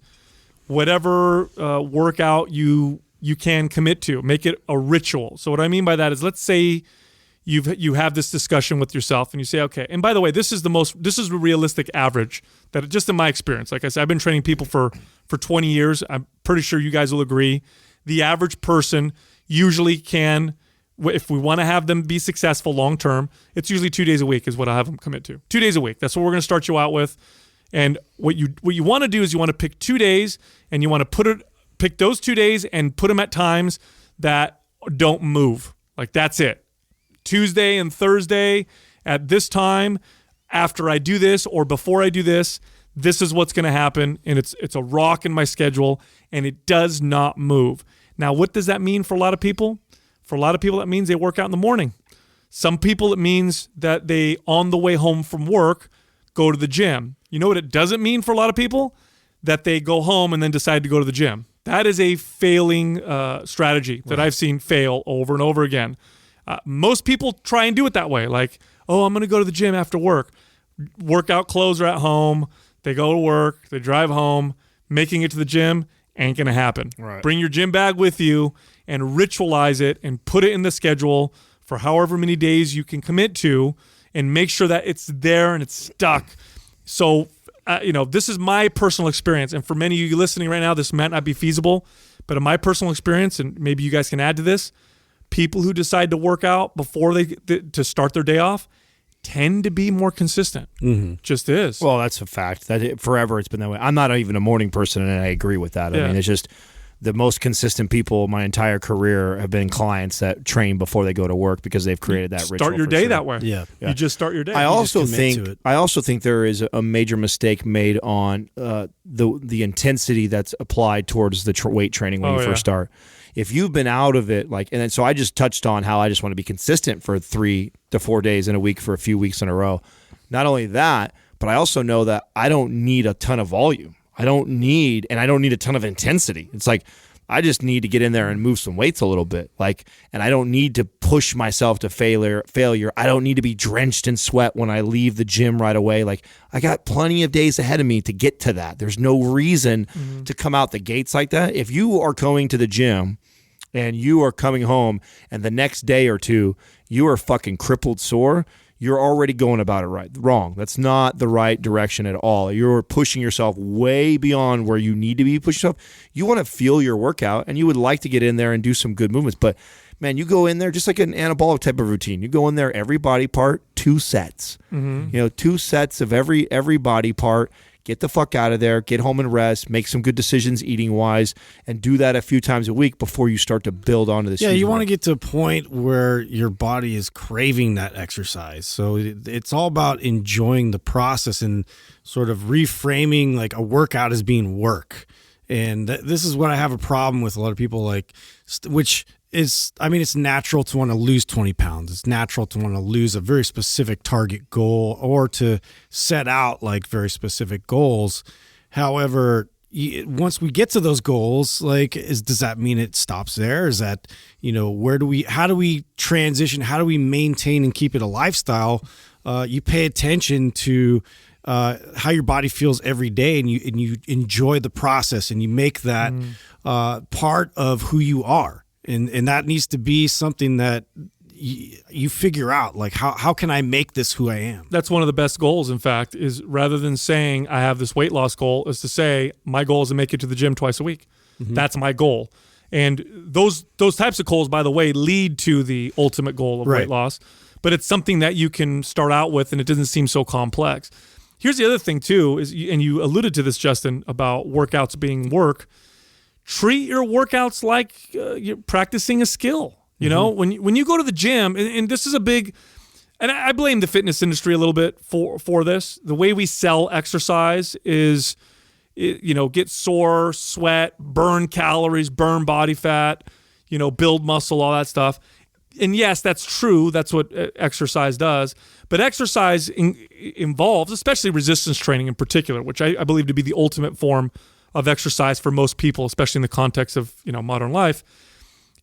whatever workout you can commit to. Make it a ritual. So what I mean by that is, let's say you have this discussion with yourself and you say, okay, and by the way, this is the realistic average that just in my experience, like I said, I've been training people for 20 years. I'm pretty sure you guys will agree. The average person usually can, if we want to have them be successful long term, it's usually 2 days a week is what I have them commit to. 2 days a week. That's what we're going to start you out with. And what you want to do is you want to pick 2 days and you want to pick those 2 days and put them at times that don't move. Like that's it. Tuesday and Thursday at this time, after I do this or before I do this, this is what's going to happen. And it's a rock in my schedule and it does not move. Now, what does that mean for a lot of people? For a lot of people, that means they work out in the morning. Some people, it means that they, on the way home from work, go to the gym. You know what it doesn't mean for a lot of people? That they go home and then decide to go to the gym. That is a failing strategy that I've seen fail over and over again. Most people try and do it that way. Like, oh, I'm going to go to the gym after work. Workout clothes are at home. They go to work. They drive home. Making it to the gym ain't going to happen. Right. Bring your gym bag with you and ritualize it and put it in the schedule for however many days you can commit to and make sure that it's there and it's stuck. So, this is my personal experience. And for many of you listening right now, this might not be feasible. But in my personal experience, and maybe you guys can add to this, people who decide to work out before to start their day off tend to be more consistent. Mm-hmm. Just is. Well, that's a fact. Forever it's been that way. I'm not even a morning person, and I agree with that. Yeah. I mean, it's just the most consistent people my entire career have been clients that train before they go to work because they've created that ritual. Start your day that way. Yeah. You just start your day. I also think there is a major mistake made on the intensity that's applied towards the weight training when you first start. If you've been out of it, so I just touched on how I just want to be consistent for 3 to 4 days in a week for a few weeks in a row. Not only that, but I also know that I don't need a ton of volume. I don't need a ton of intensity. It's like, I just need to get in there and move some weights a little bit. And I don't need to push myself to failure. I don't need to be drenched in sweat when I leave the gym right away. I got plenty of days ahead of me to get to that. There's no reason to come out the gates like that. If you are going to the gym and you are coming home and the next day or two, you are fucking crippled sore, you're already going about it wrong. That's not the right direction at all. You're pushing yourself way beyond where you need to be pushing yourself. You want to feel your workout and you would like to get in there and do some good movements. But man, you go in there just like an anabolic type of routine. You go in there, every body part, 2 sets. 2 sets of every body part. Get the fuck out of there, get home and rest, make some good decisions eating wise, and do that a few times a week before you start to build onto this. Yeah, you want to get to a point where your body is craving that exercise. So it's all about enjoying the process and sort of reframing like a workout as being work. And this is what I have a problem with a lot of people, like, which is, I mean, it's natural to want to lose 20 pounds. It's natural to want to lose a very specific target goal or to set out like very specific goals. However, once we get to those goals, like, does that mean it stops there? Is that, how do we transition? How do we maintain and keep it a lifestyle? You pay attention to how your body feels every day, and you enjoy the process, and you make that part of who you are. And that needs to be something that you figure out, like, how can I make this who I am? That's one of the best goals, in fact, is rather than saying I have this weight loss goal, is to say my goal is to make it to the gym twice a week. That's my goal. And those types of goals, by the way, lead to the ultimate goal of weight loss. But it's something that you can start out with, and it doesn't seem so complex. Here's the other thing, too, and you alluded to this, Justin, about workouts being work. Treat your workouts like you're practicing a skill. When you go to the gym, and this is a big, and I blame the fitness industry a little bit for this. The way we sell exercise is, get sore, sweat, burn calories, burn body fat, build muscle, all that stuff. And yes, that's true. That's what exercise does. But exercise involves, especially resistance training in particular, which I believe to be the ultimate form of exercise for most people, especially in the context of modern life.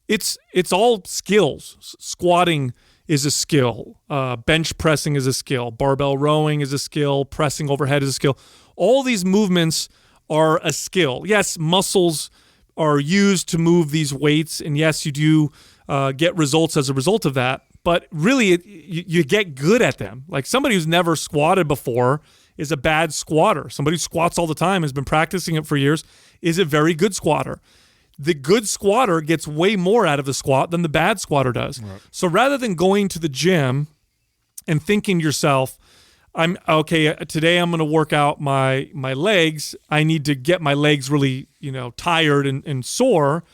It's all skills. Squatting is a skill. Bench pressing is a skill. Barbell rowing is a skill. Pressing overhead is a skill. All these movements are a skill. Yes, muscles are used to move these weights, and yes, you do get results as a result of that. But really, you get good at them. Like somebody who's never squatted before is a bad squatter. Somebody who squats all the time, has been practicing it for years, is a very good squatter. The good squatter gets way more out of the squat than the bad squatter does. Right. So rather than going to the gym and thinking to yourself, today I'm going to work out my legs. I need to get my legs really, tired and sore.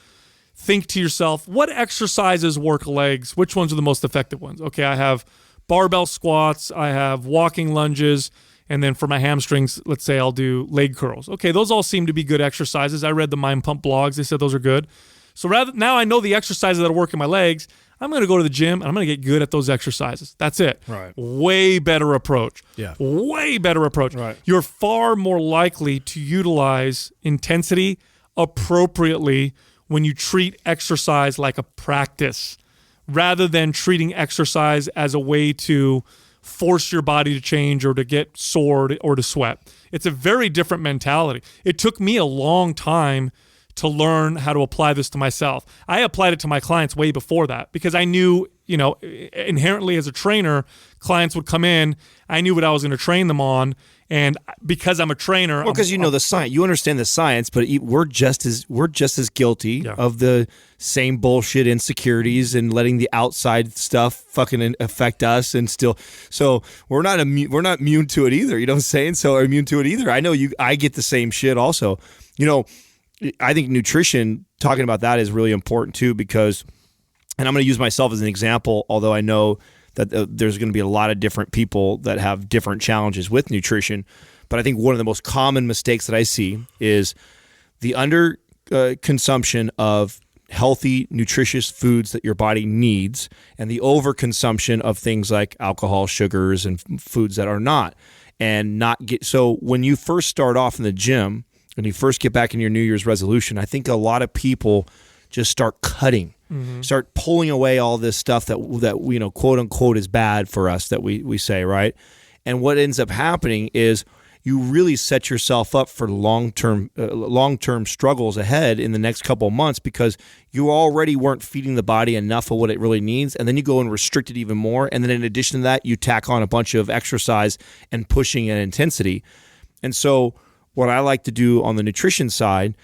Think to yourself, what exercises work legs? Which ones are the most effective ones? Okay, I have barbell squats, I have walking lunges, and then for my hamstrings, let's say I'll do leg curls. Okay, those all seem to be good exercises. I read the Mind Pump blogs. They said those are good. So now I know the exercises that are working my legs. I'm going to go to the gym, and I'm going to get good at those exercises. That's it. Right. Way better approach. Yeah. Way better approach. Right. You're far more likely to utilize intensity appropriately when you treat exercise like a practice rather than treating exercise as a way to force your body to change or to get sore or to sweat. It's a very different mentality. It took me a long time to learn how to apply this to myself. I applied it to my clients way before that because I knew, inherently as a trainer, clients would come in, I knew what I was going to train them on. And because I'm a trainer, because the science, you understand the science, but we're just as guilty of the same bullshit insecurities and letting the outside stuff fucking affect us, and still, so we're not immune to it either. You know what I'm saying? So immune to it either. I know I get the same shit also. I think nutrition, talking about that is really important too, because, and I'm going to use myself as an example, although I know that there's going to be a lot of different people that have different challenges with nutrition. But I think one of the most common mistakes that I see is the under consumption of healthy, nutritious foods that your body needs, and the overconsumption of things like alcohol, sugars, and foods that are not. So when you first start off in the gym, when you first get back in your New Year's resolution, I think a lot of people just start cutting. Mm-hmm. Start pulling away all this stuff that quote unquote is bad for us, that we say, right? And what ends up happening is you really set yourself up for long-term struggles ahead in the next couple of months, because you already weren't feeding the body enough of what it really needs, and then you go and restrict it even more, and then in addition to that, you tack on a bunch of exercise and pushing and intensity. And so what I like to do on the nutrition side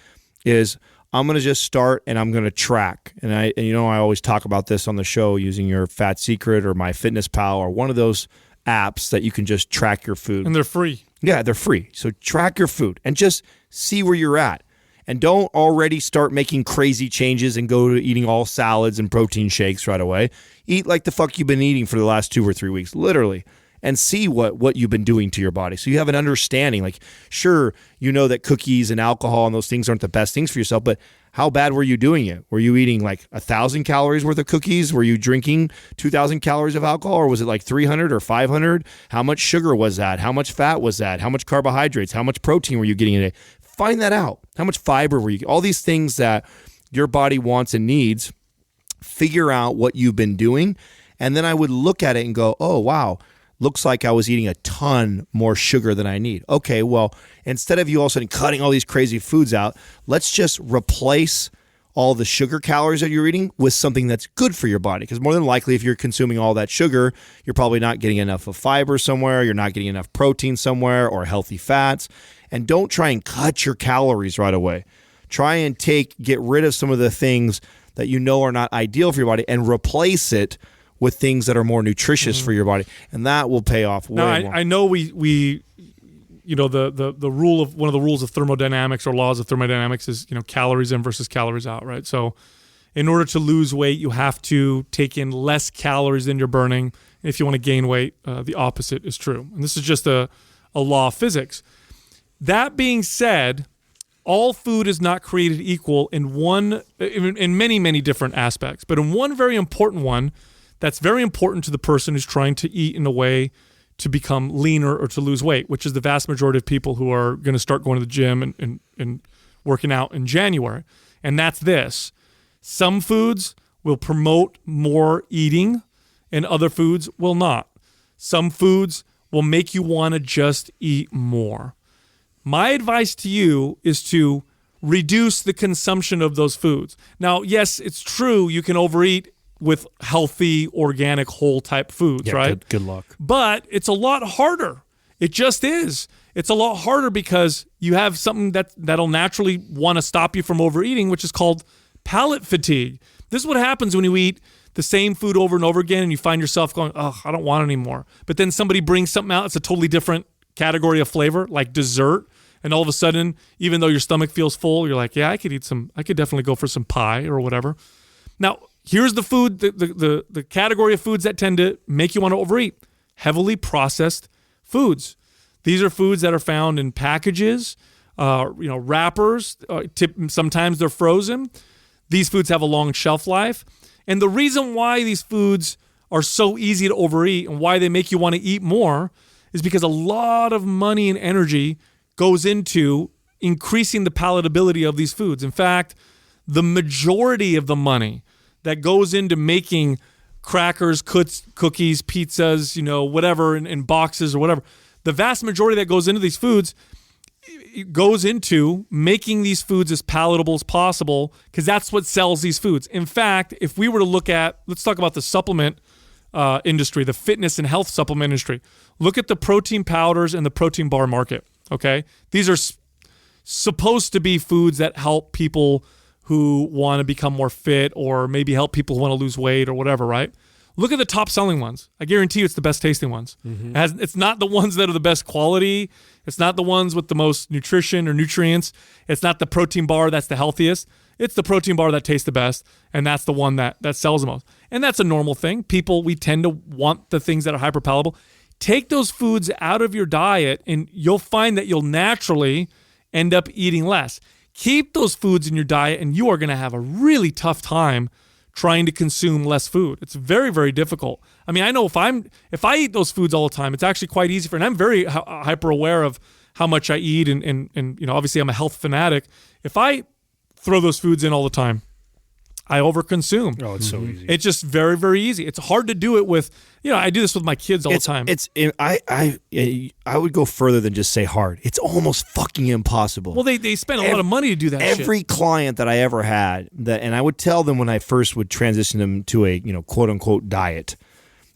is I'm going to just start and I'm going to track. And I always talk about this on the show using your Fat Secret or MyFitnessPal or one of those apps that you can just track your food. And they're free. Yeah, they're free. So track your food and just see where you're at. And don't already start making crazy changes and go to eating all salads and protein shakes right away. Eat like the fuck you've been eating for the last 2 or 3 weeks, literally, and see what you've been doing to your body. So you have an understanding. Like, sure, you know that cookies and alcohol and those things aren't the best things for yourself, but how bad were you doing it? Were you eating like 1,000 calories worth of cookies? Were you drinking 2,000 calories of alcohol? Or was it like 300 or 500? How much sugar was that? How much fat was that? How much carbohydrates? How much protein were you getting in it? Find that out. How much fiber were you? All these things that your body wants and needs, figure out what you've been doing. And then I would look at it and go, oh, wow, looks like I was eating a ton more sugar than I need. Okay, well, instead of you all of a sudden cutting all these crazy foods out, let's just replace all the sugar calories that you're eating with something that's good for your body. Because more than likely, if you're consuming all that sugar, you're probably not getting enough of fiber somewhere, you're not getting enough protein somewhere or healthy fats. And don't try and cut your calories right away. Try and get rid of some of the things that you know are not ideal for your body and replace it with things that are more nutritious for your body. And that will pay off way more. I know we the rule of one of the rules of thermodynamics or laws of thermodynamics is, calories in versus calories out, right? So in order to lose weight, you have to take in less calories than you're burning. And if you want to gain weight, the opposite is true. And this is just a law of physics. That being said, all food is not created equal in many, many different aspects. But in one very important one, that's very important to the person who's trying to eat in a way to become leaner or to lose weight, which is the vast majority of people who are going to start going to the gym and working out in January. And that's this. Some foods will promote more eating and other foods will not. Some foods will make you want to just eat more. My advice to you is to reduce the consumption of those foods. Now, yes, it's true you can overeat with healthy, organic, whole type foods, right? Good luck. But it's a lot harder. It just is. It's a lot harder because you have something that'll naturally want to stop you from overeating, which is called palate fatigue. This is what happens when you eat the same food over and over again and you find yourself going, oh, I don't want it anymore. But then somebody brings something out, it's a totally different category of flavor, like dessert. And all of a sudden, even though your stomach feels full, you're like, yeah, I could definitely go for some pie or whatever. Now, here's the food, the category of foods that tend to make you want to overeat. Heavily processed foods. These are foods that are found in packages, wrappers. Sometimes they're frozen. These foods have a long shelf life. And the reason why these foods are so easy to overeat and why they make you want to eat more is because a lot of money and energy goes into increasing the palatability of these foods. In fact, the majority of the money that goes into making crackers, cookies, pizzas, whatever in boxes or whatever, the vast majority that goes into these foods goes into making these foods as palatable as possible because that's what sells these foods. In fact, if we were to let's talk about the supplement industry, the fitness and health supplement industry. Look at the protein powders and the protein bar market. Okay, these are supposed to be foods that help people who want to become more fit or maybe help people who want to lose weight or whatever, right? Look at the top selling ones. I guarantee you it's the best tasting ones. Mm-hmm. It's not the ones that are the best quality. It's not the ones with the most nutrition or nutrients. It's not the protein bar that's the healthiest. It's the protein bar that tastes the best, and that's the one that sells the most. And that's a normal thing. We tend to want the things that are hyper palatable. Take those foods out of your diet, and you'll find that you'll naturally end up eating less. Keep those foods in your diet, and you are going to have a really tough time trying to consume less food. It's very, very difficult. I mean, I know if I eat those foods all the time, it's actually quite easy and I'm very hyper aware of how much I eat, and obviously I'm a health fanatic. If I throw those foods in all the time, I overconsume. Oh, it's so easy. It's just very, very easy. It's hard to do it with, I do this with my kids all the time. I would go further than just say hard. It's almost fucking impossible. Well, they spend a lot of money to do that Every shit. client that I ever had, and I would tell them when I first would transition them to a, quote unquote diet,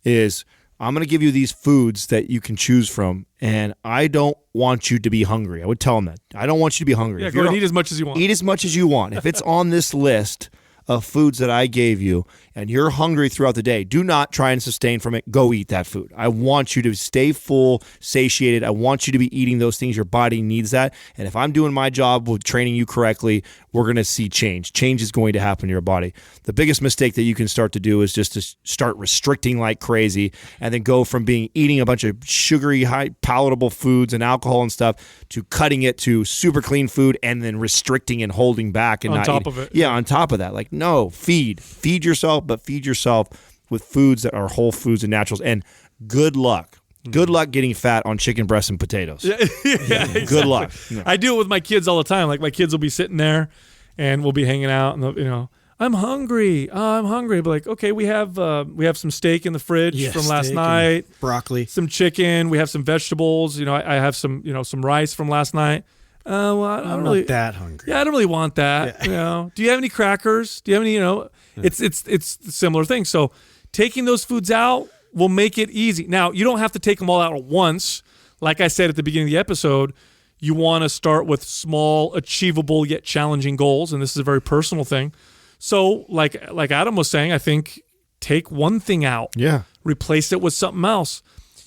is I'm going to give you these foods that you can choose from, and I don't want you to be hungry. I would tell them that. I don't want you to be hungry. Yeah, go ahead and eat as much as you want. Eat as much as you want. If it's on this list of foods that I gave you and you're hungry throughout the day, do not try and sustain from it. Go eat that food. I want you to stay full, satiated. I want you to be eating those things. Your body needs that. And if I'm doing my job with training you correctly, we're going to see change. Change is going to happen in your body. The biggest mistake that you can start to do is just to start restricting like crazy and then go from eating a bunch of sugary, high palatable foods and alcohol and stuff to cutting it to super clean food and then restricting and holding back and on not top eating. of it. Yeah, on top of that. Like, no, feed yourself, but feed yourself with foods that are whole foods and naturals. And good luck. Good luck getting fat on chicken breasts and potatoes. Yeah, exactly. Good luck. Yeah. I do it with my kids all the time. Like my kids will be sitting there, and we'll be hanging out, and they'll, I'm hungry. I'm hungry. But like, okay, we have some steak in the fridge from last night, broccoli, some chicken. We have some vegetables. I have some rice from last night. Well, I'm not that hungry. Yeah, I don't really want that. Yeah. Do you have any crackers? Do you have any? It's a similar thing. So taking those foods out will make it easy. Now, you don't have to take them all out at once. Like I said at the beginning of the episode, you want to start with small, achievable yet challenging goals, and this is a very personal thing. So, like Adam was saying, I think take one thing out. Yeah. Replace it with something else.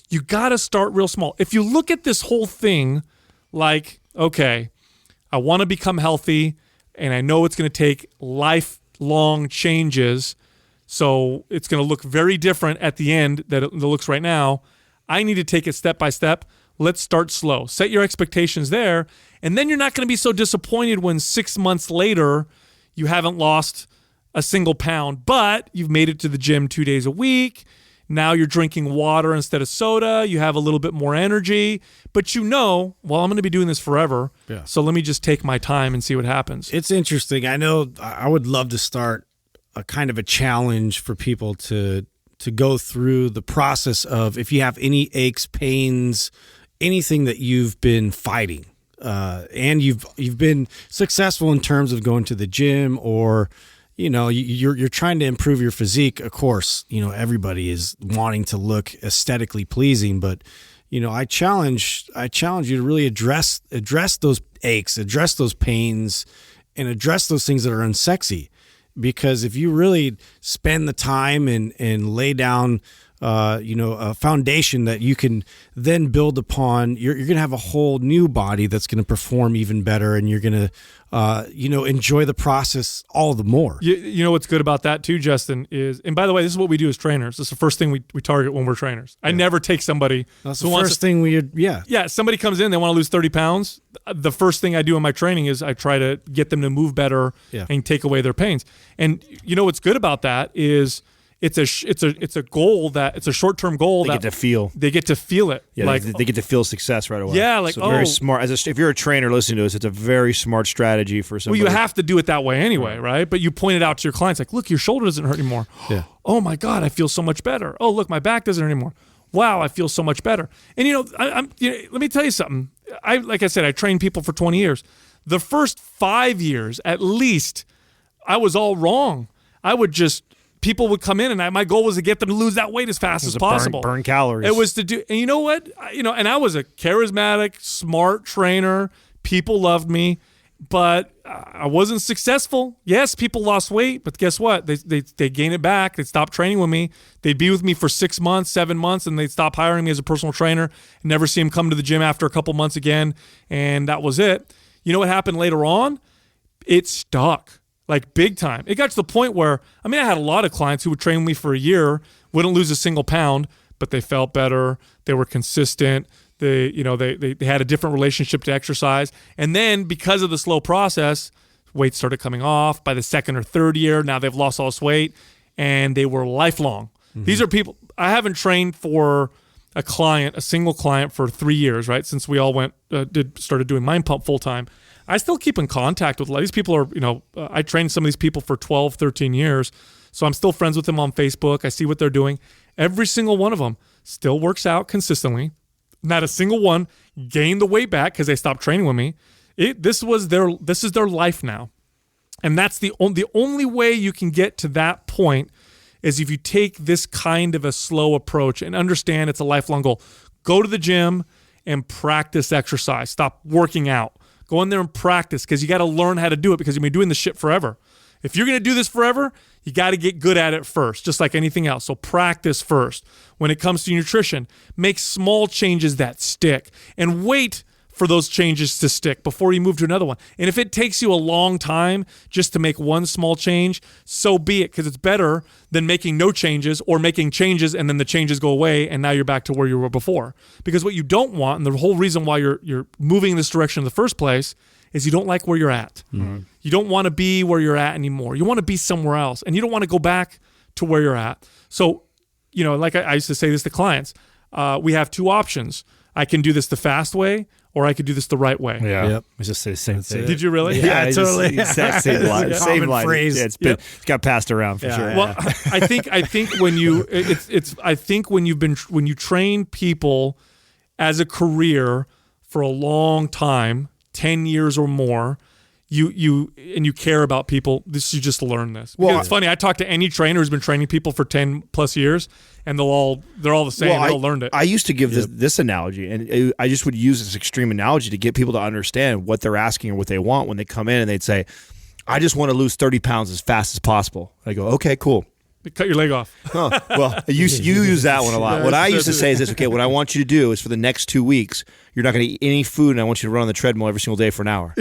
You got to start real small. If you look at this whole thing like, okay, I want to become healthy, and I know it's going to take lifelong changes, so it's going to look very different at the end than it looks right now. I need to take it step by step. Let's start slow. Set your expectations there, and then you're not going to be so disappointed when 6 months later you haven't lost a single pound, but you've made it to the gym 2 days a week. Now you're drinking water instead of soda. You have a little bit more energy, but I'm going to be doing this forever. Yeah. So let me just take my time and see what happens. It's interesting. I know I would love to start a kind of a challenge for people to go through the process of if you have any aches, pains, anything that you've been fighting, and you've been successful in terms of going to the gym or you're trying to improve your physique. Of course, everybody is wanting to look aesthetically pleasing, but I challenge you to really address those aches, address those pains, and address those things that are unsexy. Because if you really spend the time and lay down, a foundation that you can then build upon, you're going to have a whole new body that's going to perform even better, and you're going to, enjoy the process all the more. You know what's good about that too, Justin, is, and by the way, this is what we do as trainers. This is the first thing we target when we're trainers. I never take somebody. That's the first thing Yeah, somebody comes in, they want to lose 30 pounds. The first thing I do in my training is I try to get them to move better and take away their pains. And what's good about that is it's a goal that it's a short-term goal they get to feel it. Yeah, like they get to feel success right away. Yeah, very smart. If you're a trainer listening to this, it's a very smart strategy for somebody. Well, you have to do it that way anyway, right? But you point it out to your clients, like, look, your shoulder doesn't hurt anymore. Yeah. Oh my God, I feel so much better. Oh, look, my back doesn't hurt anymore. Wow, I feel so much better. And let me tell you something. Like I said, I trained people for 20 years. The first 5 years, at least, I was all wrong. People would come in, and my goal was to get them to lose that weight as fast as possible. Burn calories. It was to do, and you know what? And I was a charismatic, smart trainer. People loved me, but I wasn't successful. Yes, people lost weight, but guess what? They gain it back. They stopped training with me. They'd be with me for 6 months, 7 months, and they'd stop hiring me as a personal trainer. Never see them come to the gym after a couple months again, and that was it. You know what happened later on? It stuck. Like big time. It got to the point where, I had a lot of clients who would train with me for a year, wouldn't lose a single pound, but they felt better. They were consistent. They had a different relationship to exercise. And then because of the slow process, weight started coming off. By the second or third year, now they've lost all this weight, and they were lifelong. Mm-hmm. These are people, I haven't trained for a single client for 3 years, right? Since we all started doing Mind Pump full time. I still keep in contact with a lot of these people. I trained some of these people for 12, 13 years. So I'm still friends with them on Facebook. I see what they're doing. Every single one of them still works out consistently. Not a single one gained the weight back because they stopped training with me. This is their life now. And that's the only way you can get to that point is if you take this kind of a slow approach and understand it's a lifelong goal. Go to the gym and practice exercise. Stop working out. Go in there and practice, because you got to learn how to do it, because you've been doing this shit forever. If you're going to do this forever, you got to get good at it first, just like anything else. So practice first. When it comes to nutrition, make small changes that stick and wait for those changes to stick before you move to another one. And if it takes you a long time just to make one small change, so be it, because it's better than making no changes or making changes and then the changes go away and now you're back to where you were before. Because what you don't want, and the whole reason why you're moving in this direction in the first place, is you don't like where you're at. Mm-hmm. You don't want to be where you're at anymore. You want to be somewhere else, and you don't want to go back to where you're at. So, like I used to say this to clients, we have two options. I can do this the fast way, or I could do this the right way. Yeah. Yep. I just say the same thing. Did you really? Yeah, totally. Exact same line. Same line. Phrase. Yeah, it's got passed around for sure. Well, I think when you when you train people as a career for a long time, 10 years or more, you care about people, you just learn this. Well, it's funny. I talk to any trainer who's been training people for 10 plus years, and they're all the same. Well, they all learned it. I used to give this analogy, and I just would use this extreme analogy to get people to understand what they're asking or what they want when they come in, and they'd say, I just want to lose 30 pounds as fast as possible. I go, okay, cool. Cut your leg off. Oh, well, you use that one a lot. What I used to say is this, okay, what I want you to do is for the next 2 weeks, you're not going to eat any food, and I want you to run on the treadmill every single day for an hour.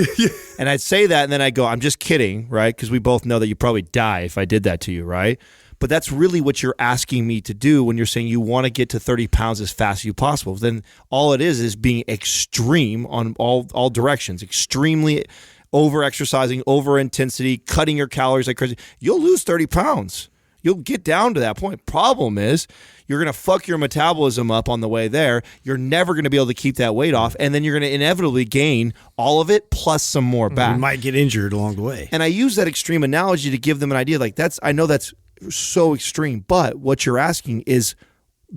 And I'd say that, and then I'd go, I'm just kidding, right? Because we both know that you'd probably die if I did that to you, right? But that's really what you're asking me to do when you're saying you want to get to 30 pounds as fast as you possible. Then all it is being extreme on all directions, extremely over-exercising, over-intensity, cutting your calories like crazy. You'll lose 30 pounds. You'll get down to that point. Problem is, you're going to fuck your metabolism up on the way there. You're never going to be able to keep that weight off, and then you're going to inevitably gain all of it plus some more back. You might get injured along the way. And I use that extreme analogy to give them an idea. Like I know that's so extreme, but what you're asking is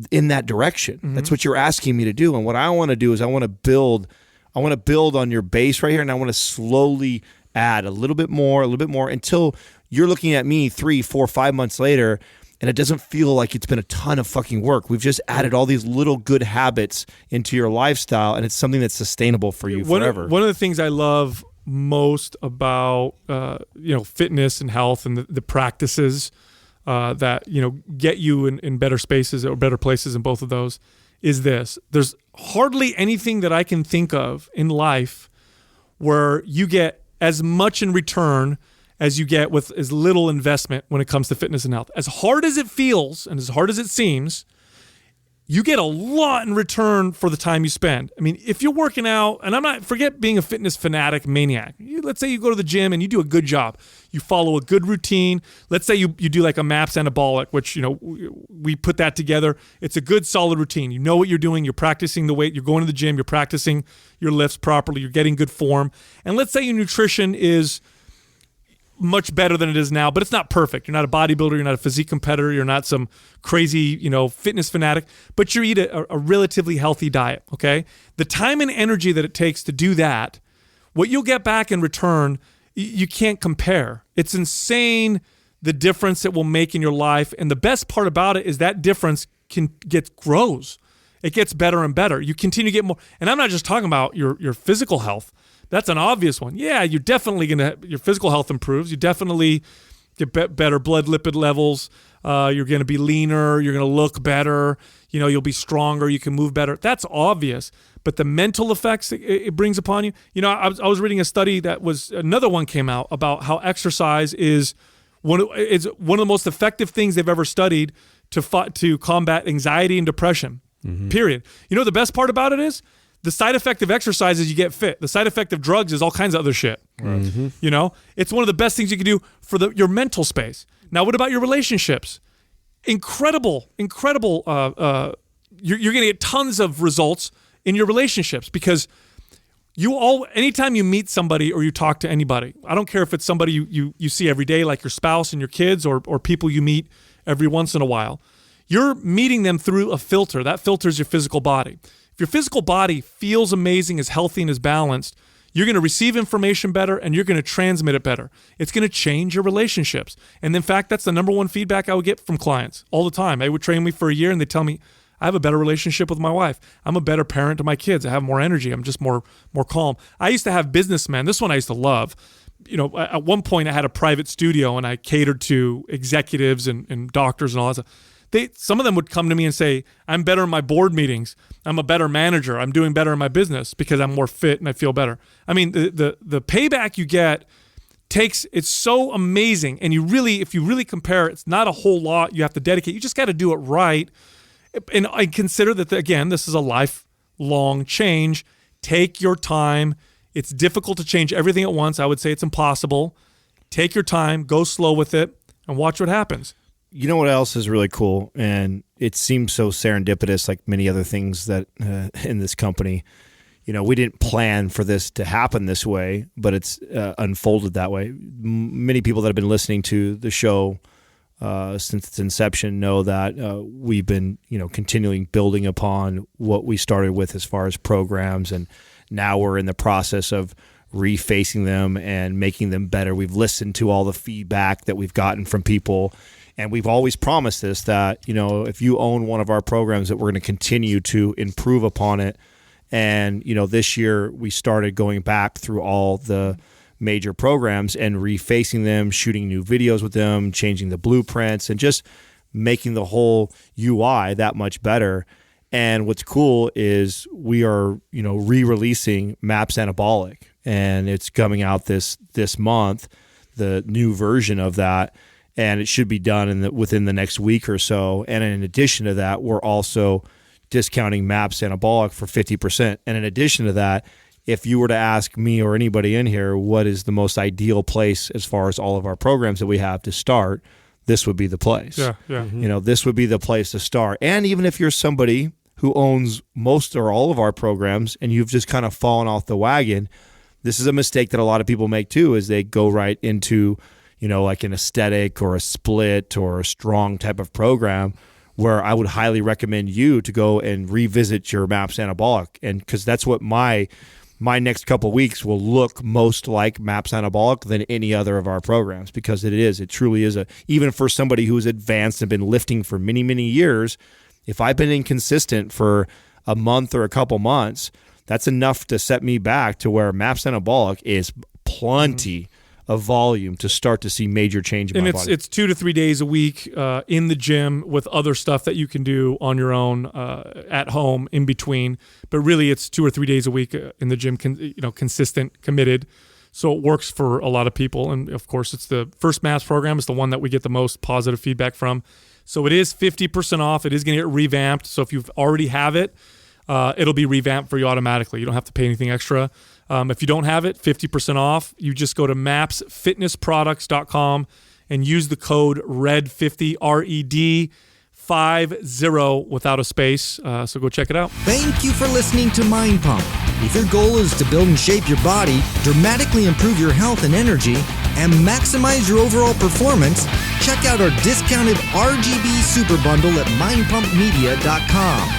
in that direction. Mm-hmm. That's what you're asking me to do. And what I want to do is I want to build on your base right here, and I want to slowly add a little bit more until you're looking at me 3, 4, 5 months later, and it doesn't feel like it's been a ton of fucking work. We've just added all these little good habits into your lifestyle, and it's something that's sustainable for you forever. One of the things I love most about fitness and health and the practices that get you in better spaces or better places in both of those is this. There's hardly anything that I can think of in life where you get as much in return as you get with as little investment when it comes to fitness and health. As hard as it feels and as hard as it seems, you get a lot in return for the time you spend. I mean, if you're working out, and forget being a fitness fanatic maniac. Let's say you go to the gym and you do a good job. You follow a good routine. Let's say you do like a MAPS anabolic, which, we put that together. It's a good, solid routine. You know what you're doing. You're practicing the weight. You're going to the gym. You're practicing your lifts properly. You're getting good form. And let's say your nutrition is much better than it is now, but it's not perfect. You're not a bodybuilder, you're not a physique competitor, you're not some crazy, fitness fanatic, but you eat a relatively healthy diet, okay? The time and energy that it takes to do that, what you'll get back in return, you can't compare. It's insane the difference it will make in your life, and the best part about it is that difference grows. It gets better and better. You continue to get more, and I'm not just talking about your physical health. That's an obvious one. Yeah, you're definitely your physical health improves. You definitely get better blood lipid levels. You're going to be leaner. You're going to look better. You'll be stronger. You can move better. That's obvious. But the mental effects it brings upon you. I was reading a study another one came out about how exercise is one of the most effective things they've ever studied to combat anxiety and depression. Mm-hmm. Period. The best part about it is, the side effect of exercise is you get fit. The side effect of drugs is all kinds of other shit. Right. Mm-hmm. It's one of the best things you can do for your mental space. Now, what about your relationships? Incredible. You're going to get tons of results in your relationships because anytime you meet somebody or you talk to anybody, I don't care if it's somebody you see every day, like your spouse and your kids, or people you meet every once in a while, you're meeting them through a filter. That filter is your physical body. If your physical body feels amazing, is healthy, and is balanced, You're going to receive information better, and you're going to transmit it better. It's going to change your relationships. And in fact, that's the number one feedback I would get from clients all the time. They would train me for a year, and they tell me, I have a better relationship with my wife. I'm a better parent to my kids. I have more energy. I'm just more calm. I used to have businessmen. This one I used to love. At one point I had a private studio and I catered to executives and doctors and all that stuff. Some of them would come to me and say, I'm better in my board meetings. I'm a better manager. I'm doing better in my business because I'm more fit and I feel better. I mean, the payback you get it's so amazing. And if you really compare, it's not a whole lot you have to dedicate. You just got to do it right. And I consider that, again, this is a lifelong change. Take your time. It's difficult to change everything at once. I would say it's impossible. Take your time, go slow with it, and watch what happens. You know what else is really cool? And it seems so serendipitous, like many other things that in this company. We didn't plan for this to happen this way, but it's unfolded that way. Many people that have been listening to the show since its inception know that we've been, continuing building upon what we started with as far as programs, and now we're in the process of refacing them and making them better. We've listened to all the feedback that we've gotten from people, and we've always promised this, that, if you own one of our programs, that we're going to continue to improve upon it. And, this year we started going back through all the major programs and refacing them, shooting new videos with them, changing the blueprints, and just making the whole UI that much better. And what's cool is we are, re-releasing MAPS Anabolic, and it's coming out this month, the new version of that, and it should be done within the next week or so. And in addition to that, we're also discounting MAPS Anabolic for 50%. And in addition to that, if you were to ask me or anybody in here what is the most ideal place as far as all of our programs that we have to start, this would be the place. Yeah. Mm-hmm. This would be the place to start. And even if you're somebody who owns most or all of our programs and you've just kind of fallen off the wagon, this is a mistake that a lot of people make too, is they go right into, like an aesthetic or a split or a strong type of program, where I would highly recommend you to go and revisit your MAPS Anabolic. And because that's what my next couple of weeks will look most like MAPS Anabolic than any other of our programs, because it truly is even for somebody who is advanced and been lifting for many, many years, if I've been inconsistent for a month or a couple months, that's enough to set me back to where MAPS Anabolic is plenty of volume to start to see major change in my body. It's 2 to 3 days a week in the gym with other stuff that you can do on your own at home in between. But really, it's 2 or 3 days a week in the gym, consistent, committed. So it works for a lot of people. And of course, it's the first MAPS program is the one that we get the most positive feedback from. So it is 50% off. It is going to get revamped. So if you already have it, it'll be revamped for you automatically. You don't have to pay anything extra. If you don't have it, 50% off. You just go to mapsfitnessproducts.com and use the code RED50, RED50 without a space. So go check it out. Thank you for listening to Mind Pump. If your goal is to build and shape your body, dramatically improve your health and energy, and maximize your overall performance, check out our discounted RGB Super Bundle at mindpumpmedia.com.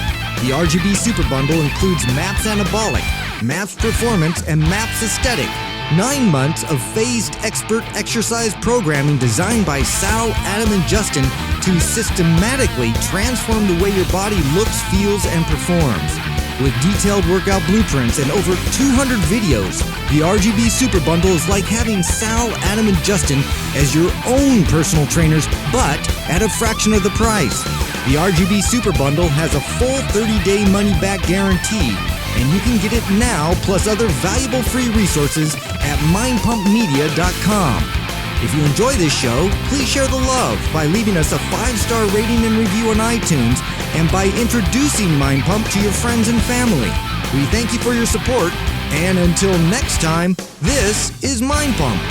The RGB Super Bundle includes MAPS Anabolic, MAPS Performance, and MAPS Aesthetic. 9 months of phased expert exercise programming designed by Sal, Adam, and Justin to systematically transform the way your body looks, feels, and performs. With detailed workout blueprints and over 200 videos, the RGB Super Bundle is like having Sal, Adam, and Justin as your own personal trainers, but at a fraction of the price. The RGB Super Bundle has a full 30-day money-back guarantee, and you can get it now plus other valuable free resources at mindpumpmedia.com. If you enjoy this show, please share the love by leaving us a 5-star rating and review on iTunes and by introducing Mind Pump to your friends and family. We thank you for your support, and until next time, this is Mind Pump.